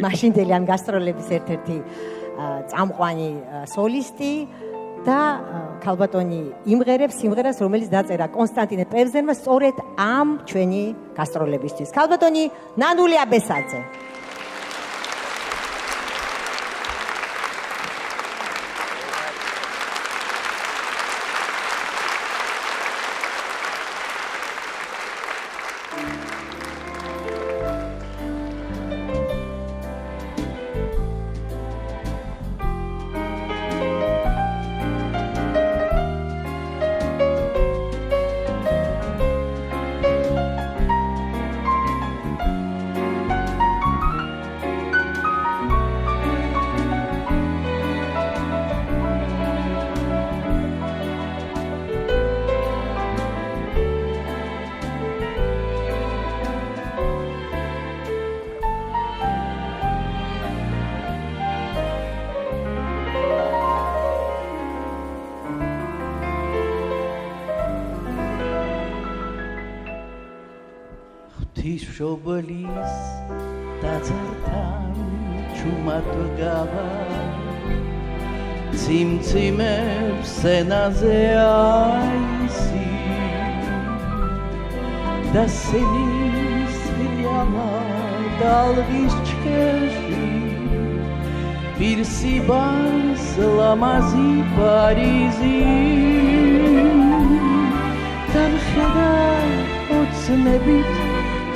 მაშინდელი ამ გასტროლების ერთ-ერთი წამყვანი სოლისტი და ქალბატონი იმღერებს სიმღერას, რომელიც დაწერა კონსტანტინე პევზენმა სწორედ ამ ჩვენი გასტროლებისთვის. ქალბატონი ნანული აბესაძე. შობლის დაცართან ჩუმად გავა ციმციმებს სენაზე აისი და სენის ტალღის ჩხერში პირსი ბანს ლამაზი პარიზი დამხედა ოცნებით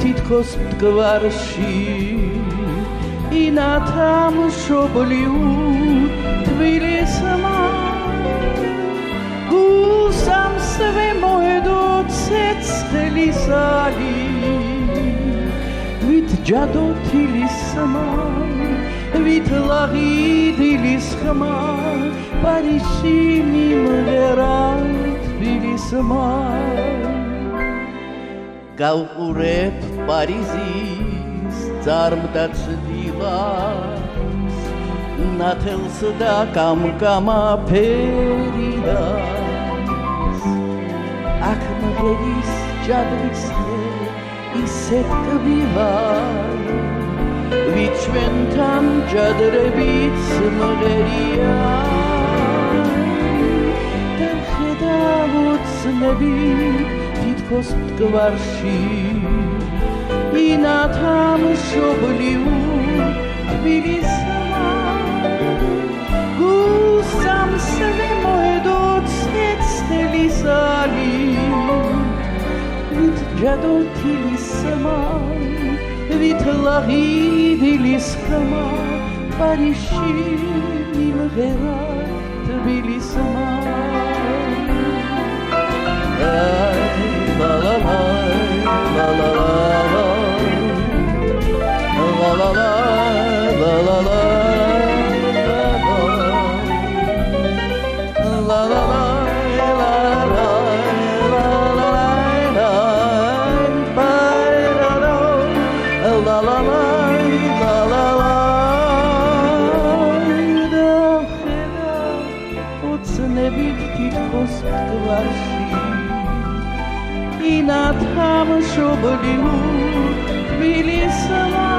თითქოს მტკვარში ინათა მშობლიურ თბილისმა გულსამსვე მოედო ცეცხლისალი ვით ჯადო თილისმა ვით ლაღი დილის ხმა პარიზში მიმღერა თბილისმა გავყურებ პარიზის ძარმდაც დილას ნათელს და კამკამაფერიდას აქ მღერის ჯადვის ხე ისეთ კბილა ვით ჩვენთან ჯადრებით მღერია დამხედა ოცნებით თითქოს მტკვარში ინათა მშობლიურ თბილისმა გულსამსვე მოედო ცეცხლისალი ვით ჯადო თილისმა ვით ლაღი დილის ხმა პარიზში მიმღერა თბილისმა la la la la la la la la la la ინათა მშობლიურ თბილისმა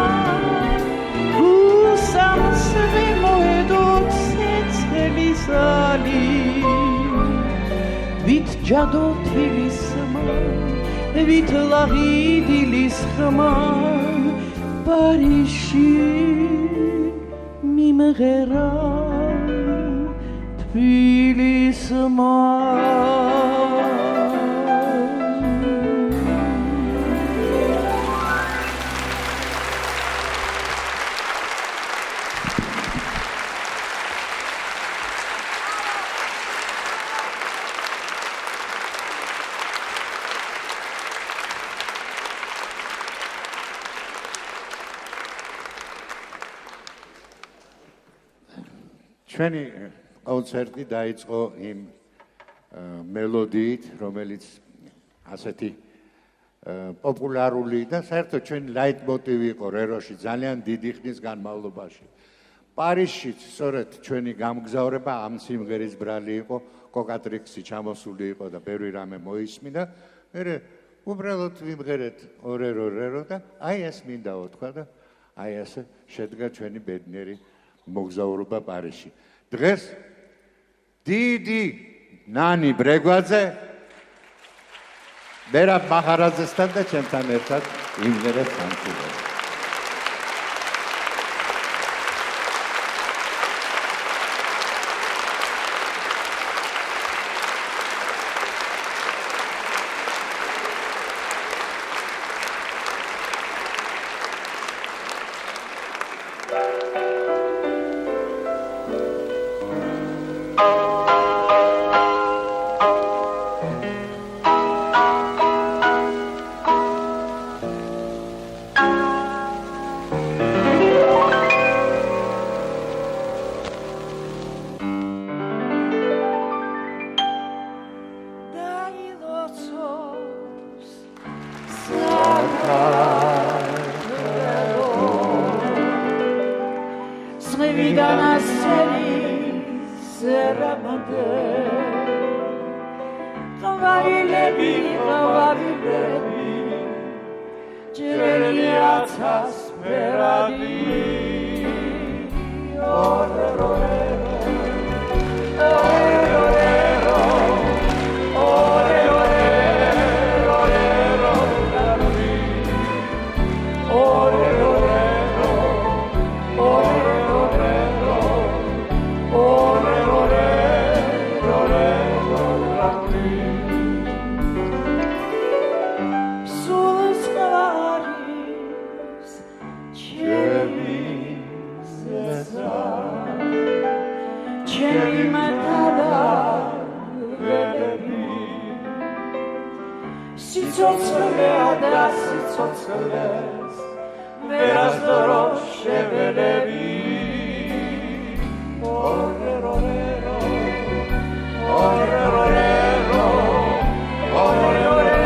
გულსამსვე მოედო ცეცხლისალი ვით ჯადო თილისმა ვით ლაღი დილის ხმა პარიზში მიმღერა თბილისმა ჩვენი კონცერტი დაიწყო იმ მელოდიით, რომელიც ასეთი პოპულარული და საერთოდ ჩვენი ლაიტმოტივი იყო რეროში ძალიან დიდი ხნის განმავლობაში. პარიზში სწორედ ჩვენი გამგზავრება ამ სიმღერის ბრალი იყო, კოკატრიქსი ჩამოსული იყო და ბევრი რამე მოისმინა. მერე უბრალოდ ვიმღერეთ ორერო და აი ეს მინდაო თქვა და აი ესე შედგა ჩვენი ბედნიერი მოგზაურობა პარიზში. დღეს დიდი ნანი ბრეგვაძე მერაბ მახარაძესთან და ჩემთან ერთად იმღერებს სამსულელს. Ore, ore, სიცოცხლეა და სიცოცხლეს ვერასდრო შეველები ორერორერო ორერორერო ორერორერო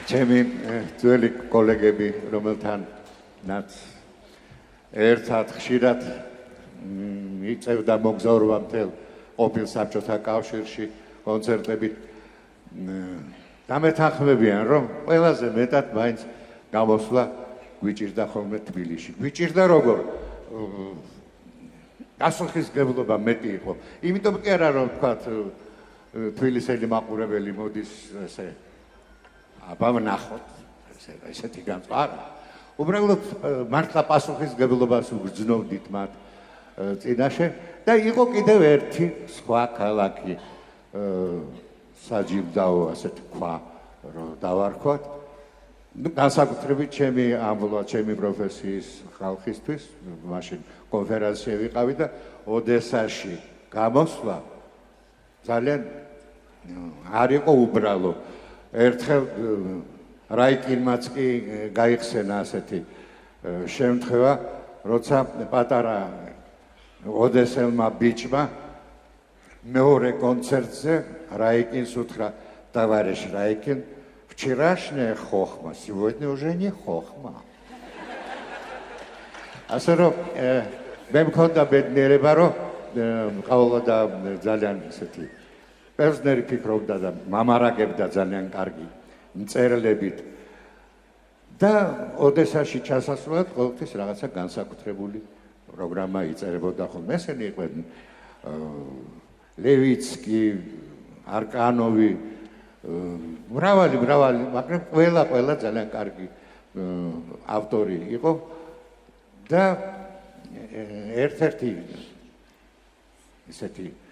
ჩემი ძველი კოლეგები, რომელთანაც ერთად ხშირად იწევდა მოგზაურობა მთელ ყოფილ საბჭოთა კავშირში კონცერტებით, დამეთანხმებიან, რომ ყველაზე მეტად მაინც გამოსვლა გვიჭირდა ხოლმე თბილისში. გვიჭირდა როგორ? გასახსნელობა მეტი იყო. იმიტომ კი არა, რომ თქვათ თბილისელი მაყურებელი მოდის ესე აბა ვნახოთ, ესეთი განწყარა. უბრალოდ მართლა პასუხისმგებლობას უგრძნობდით მათ წინაშე და იყო კიდევ ერთი სხვა ქალაქი საჯილდაო, ასეთ თქვა, რომ დავარქვათ. განსაკუთრებით ჩემი ამბოლა, ჩემი პროფესიის ხალხისთვის, მაშინ კონფერენცია ვიყავი და ოდესაში გამოსვლა ძალიან არ იყო უბრალო. ერთხელ რაიკინმაც კი გაიხსენა ასეთი შემთხვევა, როცა პატარა ოდესელმა ბიჭმა მეორე კონცერტზე რაიკინს უთხრა: "Товарищ Райкин, вчерашняя хохма, сегодня уже не хохма". ასე რომ მე მქონდა ბედნიერება, რომ ყავდა ძალიან ესეთი პერსონერი ფიქრობდა და მამარაგებდა ძალიან კარგი მწერლებით და ოდესაში ჩასასვლელად ყოველთვის რაღაცა განსაკუთრებული პროგრამა იწერებოდა ხოლმე. ესენი იყვნენ ლევიცკი, არკანოვი, მრავალი, მაგრამ ყველა ძალიან კარგი ავტორი იყო და ერთ-ერთი ისეთი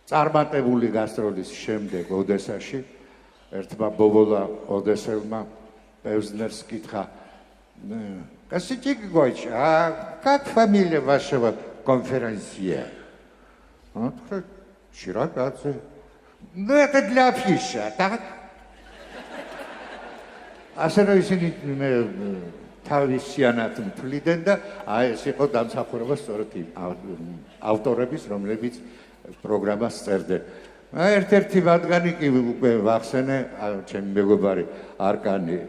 წარმატებული გასტროლის შემდეგ ოდესაში ერთმა ბობოლა ოდესელმა პევზნერს კითხა: "Скажите, Гойч, а как фамилия вашего конферансье?" Он говорит: "Широкадзе". "Ну, это для афиши, а так?" ასე რომ ისინი თავისიანად მთვლიდნენ და ეს იყო დამსახურება სწორედ ავტორების, რომლებიც პროგრამას წერდნენ. ერთ-ერთი მათგანი კი უკვე ვახსენე, ჩემი მეგობარი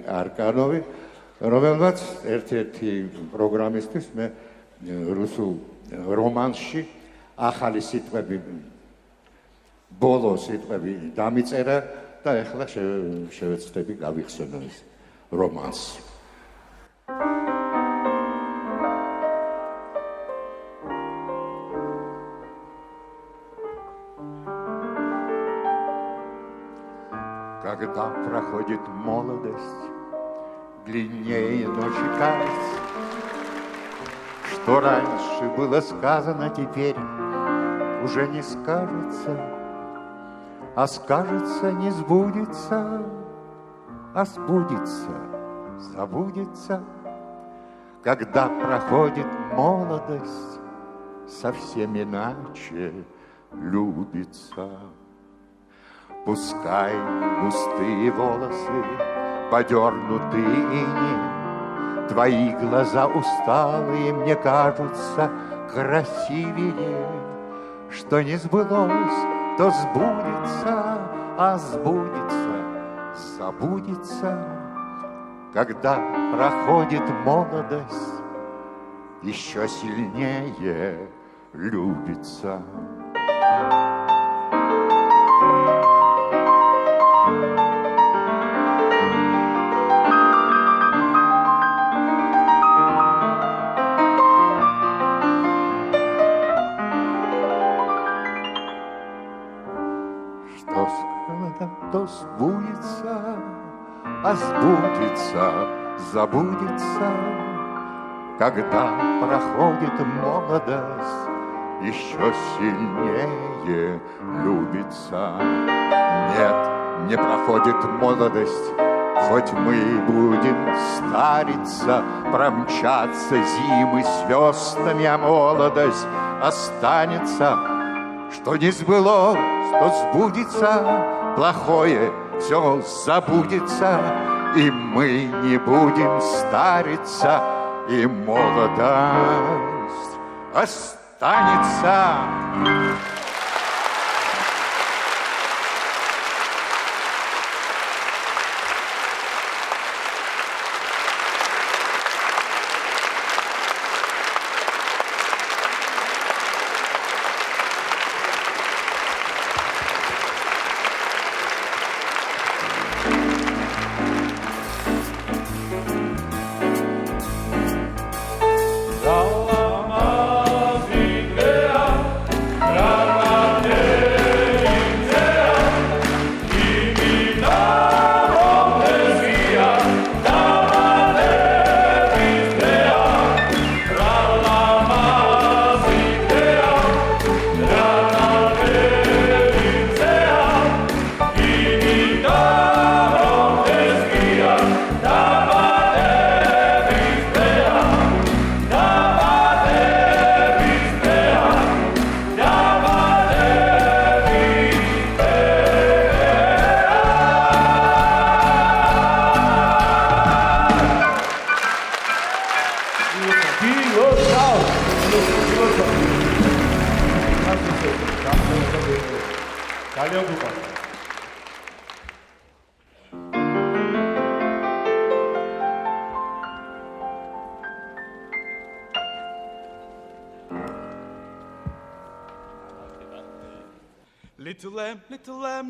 არკანოვი, რომელმაც ერთ-ერთი პროგრამისთვის მე რუსულ რომანსში ახალი სიტყვები, ბოლო სიტყვები დამიწერა და ეხლა შევეცდები გავიხსენო ეს რომანსი. Когда проходит молодость, длиннее ночи кажется, что раньше было сказано, теперь уже не скажется, а скажется, не сбудется, а сбудется, забудется, когда проходит молодость, совсем иначе любится. Пускай густые волосы подернуты инеем, твои глаза усталые мне кажутся красивее. Что не сбылось, то сбудется, а сбудется, забудется, когда проходит молодость, еще сильнее любится. То сбудется, а сбудется, забудется, когда проходит молодость, еще сильнее любится. Нет, не проходит молодость, хоть мы и будем стариться, промчаться зимы с веснами, а молодость останется. Что не сбылось, то сбудется, плохое все забудется, и мы не будем стариться, и молодость останется.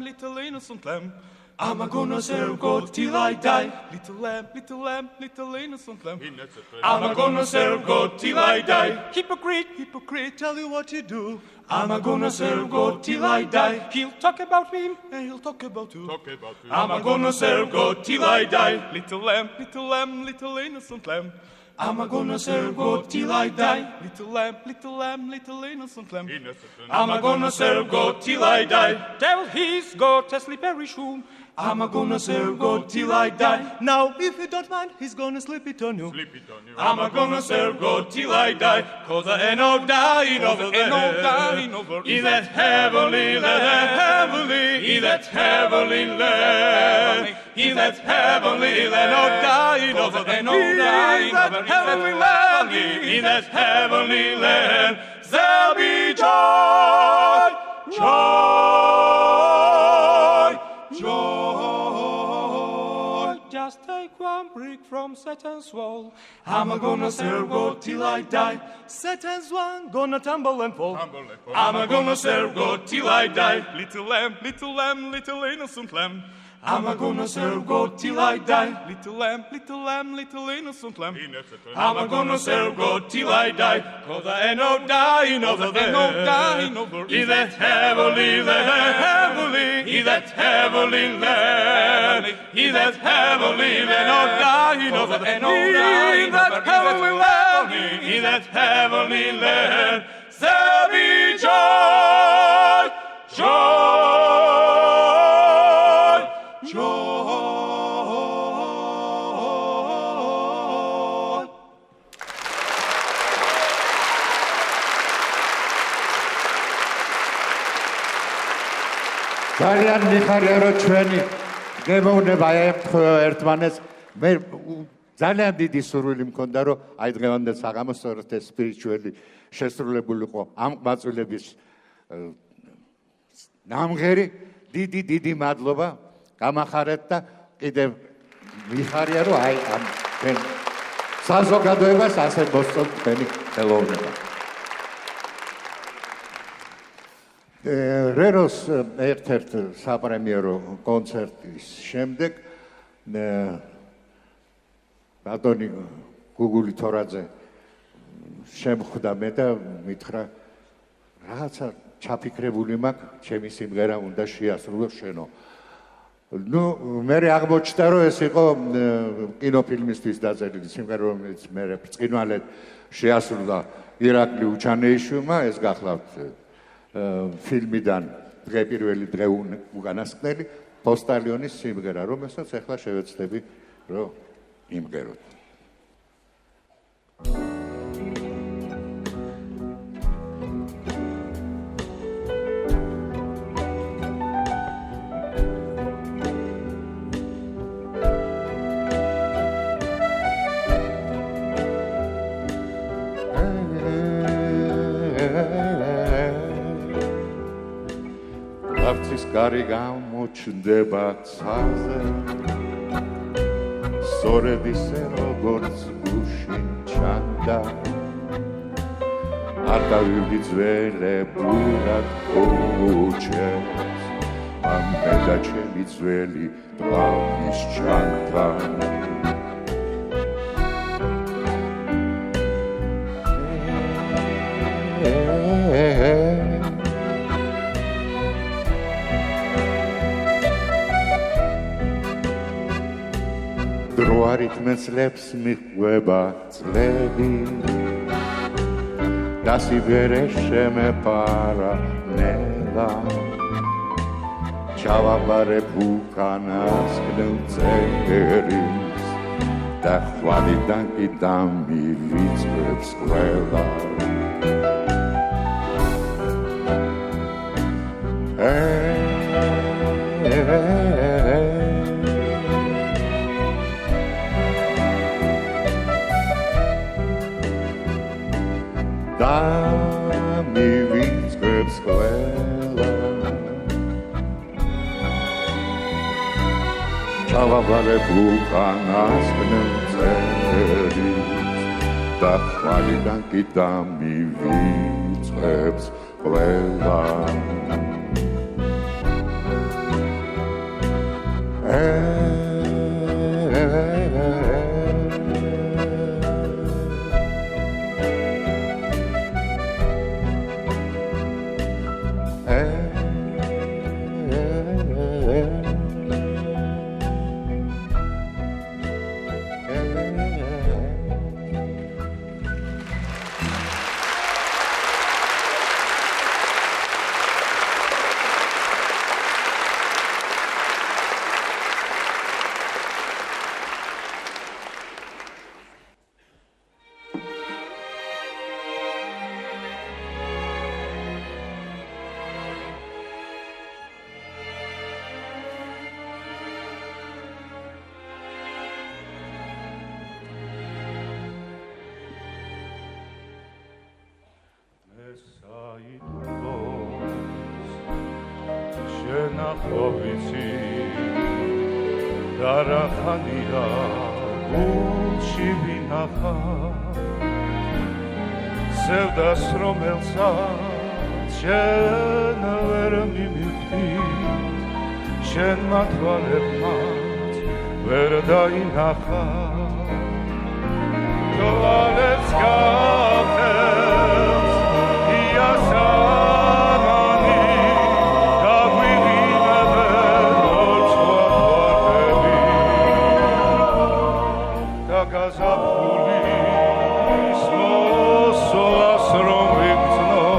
Little innocent lamb, I'm gonna serve God till I die. Little lamb, little innocent lamb, I'm gonna serve God till I die. Hypocrite, tell you what you do. I'm gonna serve God till I die. He'll talk about him and he'll talk about you. I'm gonna serve God till I die. Little lamb, little innocent lamb, I'm gonna serve God till I die. Little lamb, little innocent lamb, I'm gonna serve God till I die. Devil, he's got a slippery shoe. I'm gonna serve God till I die. Now, if you don't mind, he's gonna slip it on you. I'm gonna serve God till I die. 'Cause there ain't no dying over there. In that heavenly land, in that heavenly land, in that heavenly land, no dying over there. No dying over heavenly land, in that heavenly land, there'll be joy, joy, joy. Just take one brick from Satan's wall. I'm gonna serve God till I die. Satan's one gonna tumble and fall. I'm gonna serve God till I die. Little lamb, little innocent lamb, I'm gonna serve God till I die. Little lamb, little innocent lamb, I'm gonna serve God till I die. 'Cause there ain't no dying over there. No dying over in that heavenly land, in that heavenly land, in that heavenly land. No dying over there. No dying over in that heavenly land, in that heavenly land. Zebi joy, joy, joy. ძალიან მიხარია რომ ჩვენი გემოვნება ემთხვევა ერთმანეთს. მე ძალიან დიდი სურვილი მქონდა რომ აი დღევანდელ საღამოს სწორედ ეს სპირიტუალი შესრულებულიყო ამ ყვაწვილების ნამღერი. დიდი მადლობა გამახარეთ და კიდევ მიხარია რომ აი ამ ჩვენ საზოგადოებას ასე მოსწონთ თქვენი ხელოვნება. რეროს ერთ-ერთ საპრემიერო კონცერტის შემდეგ ბატონი გუგული თორაძე შემხვდა მე და მითხრა რაღაცა ჩაფიქრებული მაქვს ჩემი სიმღერა უნდა შეასრულო შენო. ნუ მე აღმოჩნდა რომ ეს იყო კინოფილმისთვის დაწერილი სიმღერა რომელიც მე ბრწყინვალედ შეასრულა ირაკლი უჩანეიშვილმა. ეს გახლავთ ფილმიდან დღე პირველი დღე უკანასკნელი პოსტალიონის სიმღერა რომელსაც ახლა შევეცდები რომ იმღეროთ. გარი გამოჩნდება ცაზე სწორედ ისე როგორც გუშინ ჩანდა არ დავივიძველებურად ქუჩებს ამ მე და ჩემი ძველი დღის ჩანდა მეცლებს მიყვება წლები და სიბერე შემეპარანელა ჩავაბარებ უკანასკნელ წერილს და ხვალიდან კი დამივიწყებს ყველა დამივიწყებს ყველა ჩავაბარებ უკანასკნელ წერილს და ხვალიდან კი დამივიწყებს ყველა ზევდას რომელსაც შენ ვერ მიმივხვდი შენ მათვალებმაც ვერ დაინახა თვალებს გახელს იასამანი დაგვივინებენ მოწვავდები და გაზაფხული Solas rom vicno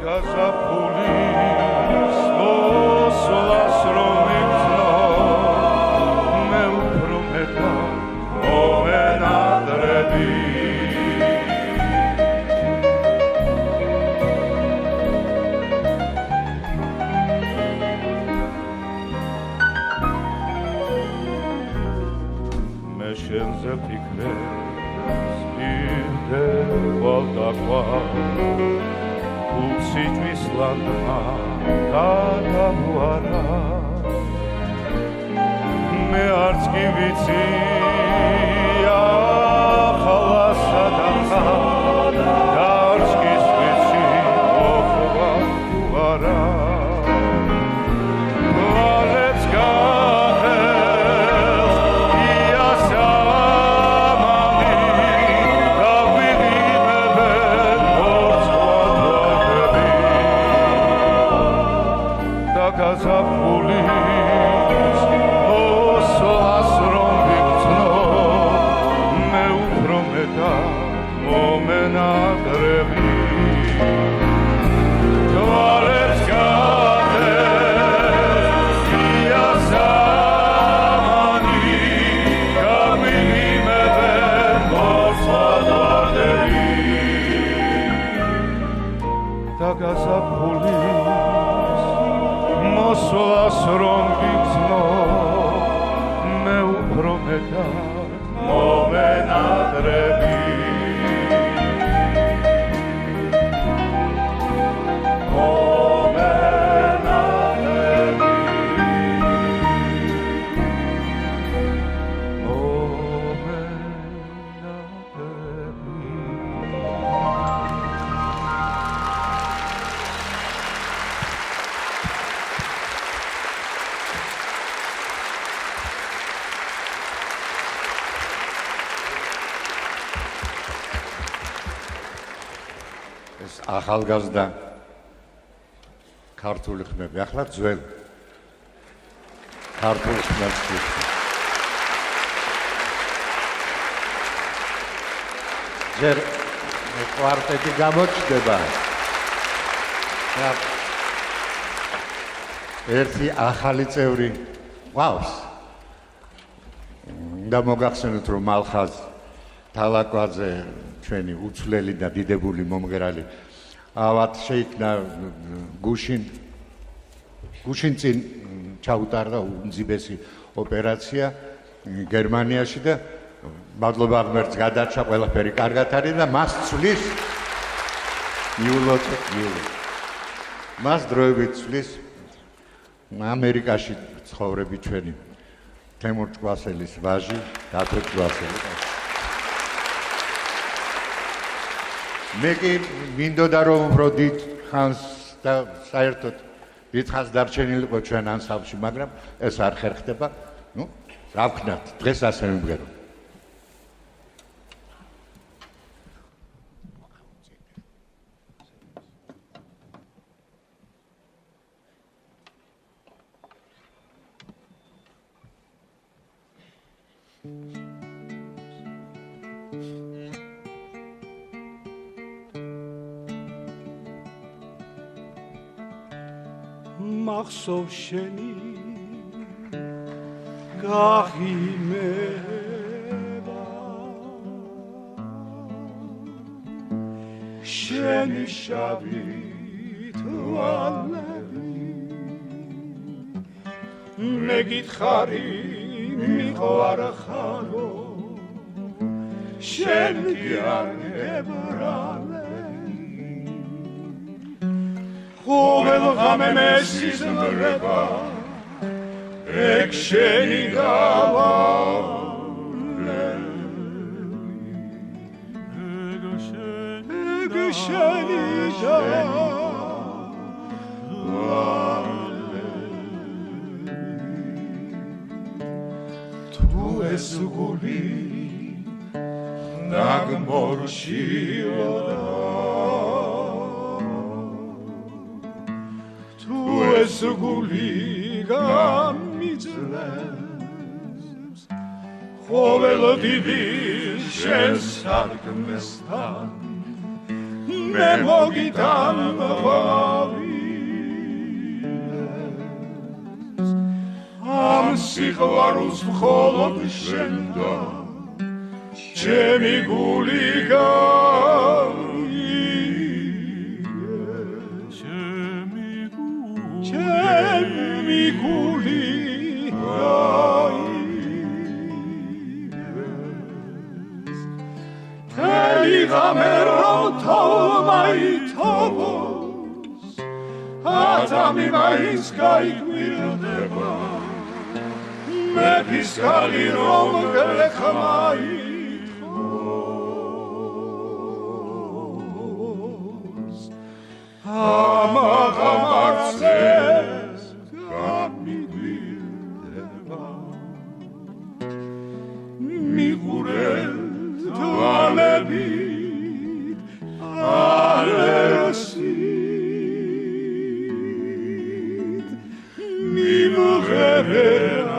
გაზაფხულის მოსვლას რომ ვიგრძნო მე უფრო მეტად მომენადრები მე შენზე ფიქრებ სიჯვის ლანდმა გადამუარა მე არც კი ვიცი ახლა სადახა და არც კი ვიცი ოხვა თუ არა ვალებს გაჰელს იასამანი გაგვიღიმებენ გაზაფხულის მოსვლას რომ ვიგრძნო მე უფრო მეტად მომენადრები თვალებს გაჰელს იასამანი გაგვიღიმებენ მოსვლადვარდები და გაზაფხულის მოსვლას რომ ვიგრძნო მე უფრო მეტად მომენადრები ახალგაზრდა ქართული ხმები, ახლა ძველი ქართული ხმები. ჯერ კვარტეტი გამოჩნდება. ერთი ახალი წევრი ყავს. და მოგახსენოთ რომ მალხაზ თალაკვაძე ჩვენი უცვლელი და დიდებული მომღერალი ავად შეიქმნა გუშინ წინ ჩაუტარდა უმძიმესი ოპერაცია გერმანიაში და მადლობა ღმერთს გადარჩა ყველაფერი კარგად არის და მას ცვლის მას დროებით ცვლის ამერიკაში ცხოვრები ჩვენი თემურ ჭკვასელის ვაჟი დათო ჭკვასელი მე კი მინდოდა რომ უფრო დიდ ხანს და საერთოდ დიდ ხანს დარჩენილიყო ჩვენ ანსამბლში, მაგრამ ეს არ ხერხდება. ნუ რა ვქნათ, დღეს ასე ვიმღერო. მახსოვ შენი გაღიმება შენი შავი თვალები მე გითხარი მიყვარხარო შენ გიარგებრალე ყოველ ღამე მესიზმრება ეგ შენი ეგ შენი თუ ეს გული ნაგმორშიოდა ეს გული გამიძლებს ყოველ დიდი შენ სარკმესთან მე მოგიტან ამ სიყვარულს მხოლოდ შენ და ჩემი გული ჩემი გული თელი ღამე რომ თოვმაითოვოს ათამი მაინც გაიგვირდება მეფის ქალი რომ გლეხმაითხოვს ამაღამარცეს გამიგვირდება მიყურებ თვალებით ალერსით მიმღერებ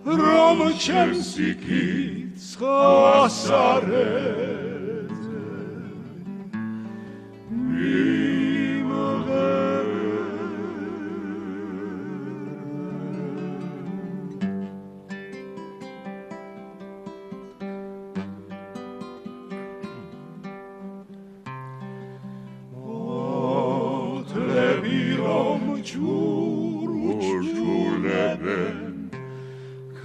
რომ ჩემს იქიცხას არეზე ოტლები რომ ჩურჩულებენ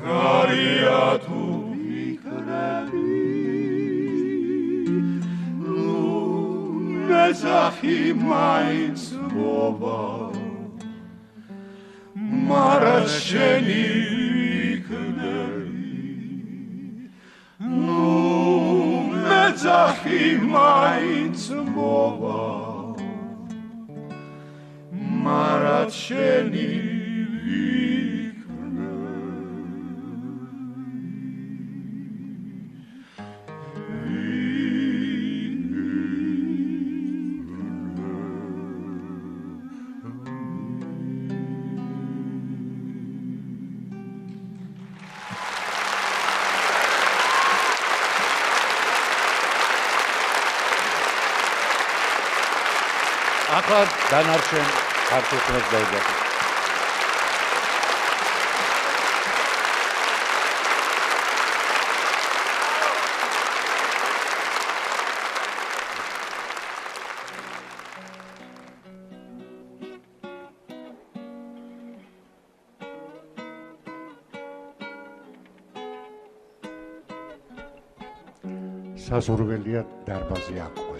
ქარია თუ ფიქრები მეძახი მაინც მოვა მარა შენი იქნები მეძახი მაინც მოვა მარა შენი ახლა დანარჩენ ქართულს დაიძახით. სასურველია დარბაზი აკვეს.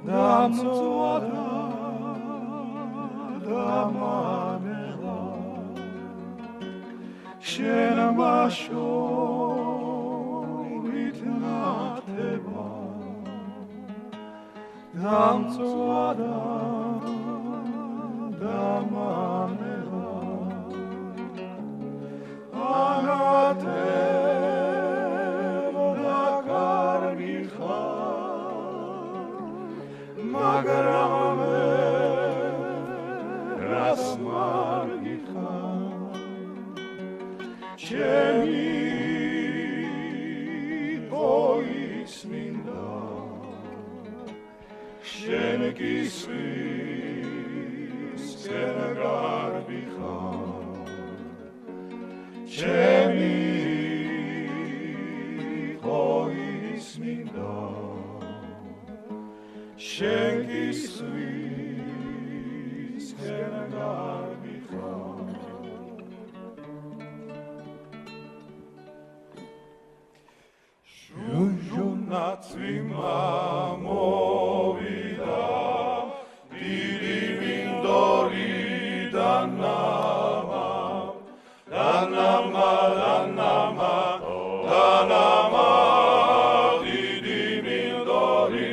დამწვადა დამანელა შენ მაშორით ნათება დამწვადა დამანელა ანათება კარგი ხარ მაგრამ რას მარგი ხარ ჩემი ყოის მინდა შენ გისვის შენ გარბი ხარ ჩემი ყოის მინდა შენ გისვის შენ გარბი ხარ შუჟუნაცი მამოვიდა დიდი მინდორი დანამა დანამა დანამა დანამა დიდი მინდორი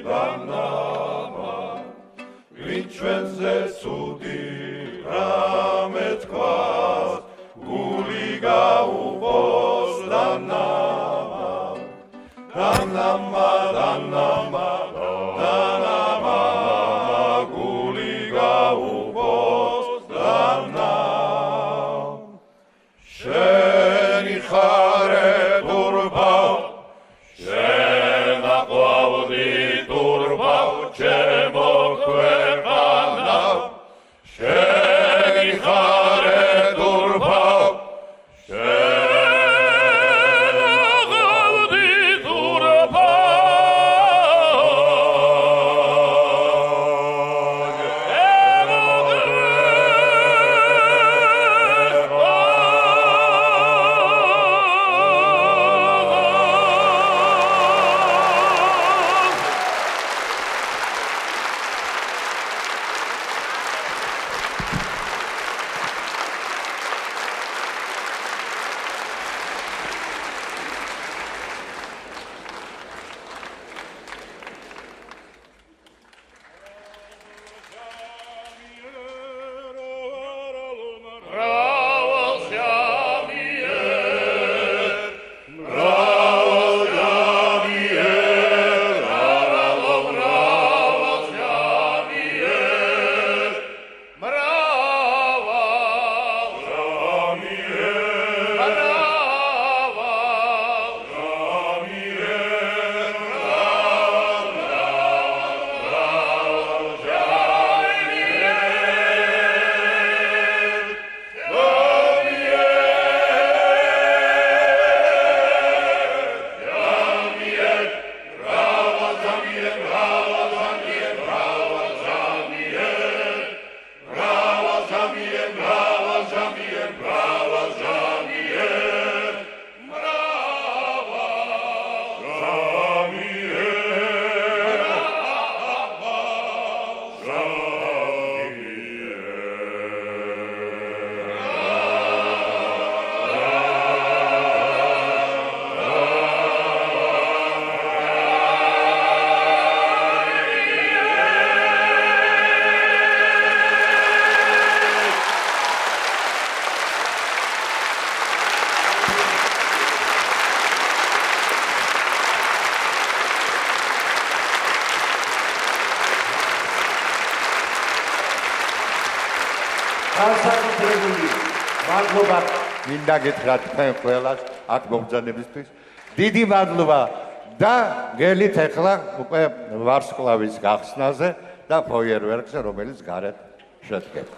დანამა ვინ ჩვენზე ცუდი რამე თქვას გული გაუყოს დანამა დანამა დანამა დანამა გული გაუყოს დანამა შენი ხარე დურბავ შენ აყვავდი დურბავ ჩემო ქვეყანა შენი ხარე დურბავ განსაკუთრებული მადლობა მინდა გითხრათ თქვენ ყველას აქ მომბრძანებისთვის. დიდი მადლობა და გელით ახლა უკვე ვარსკვლავის გახსნაზე და ფოიერვერკზე, რომელიც გარეთ შედგება.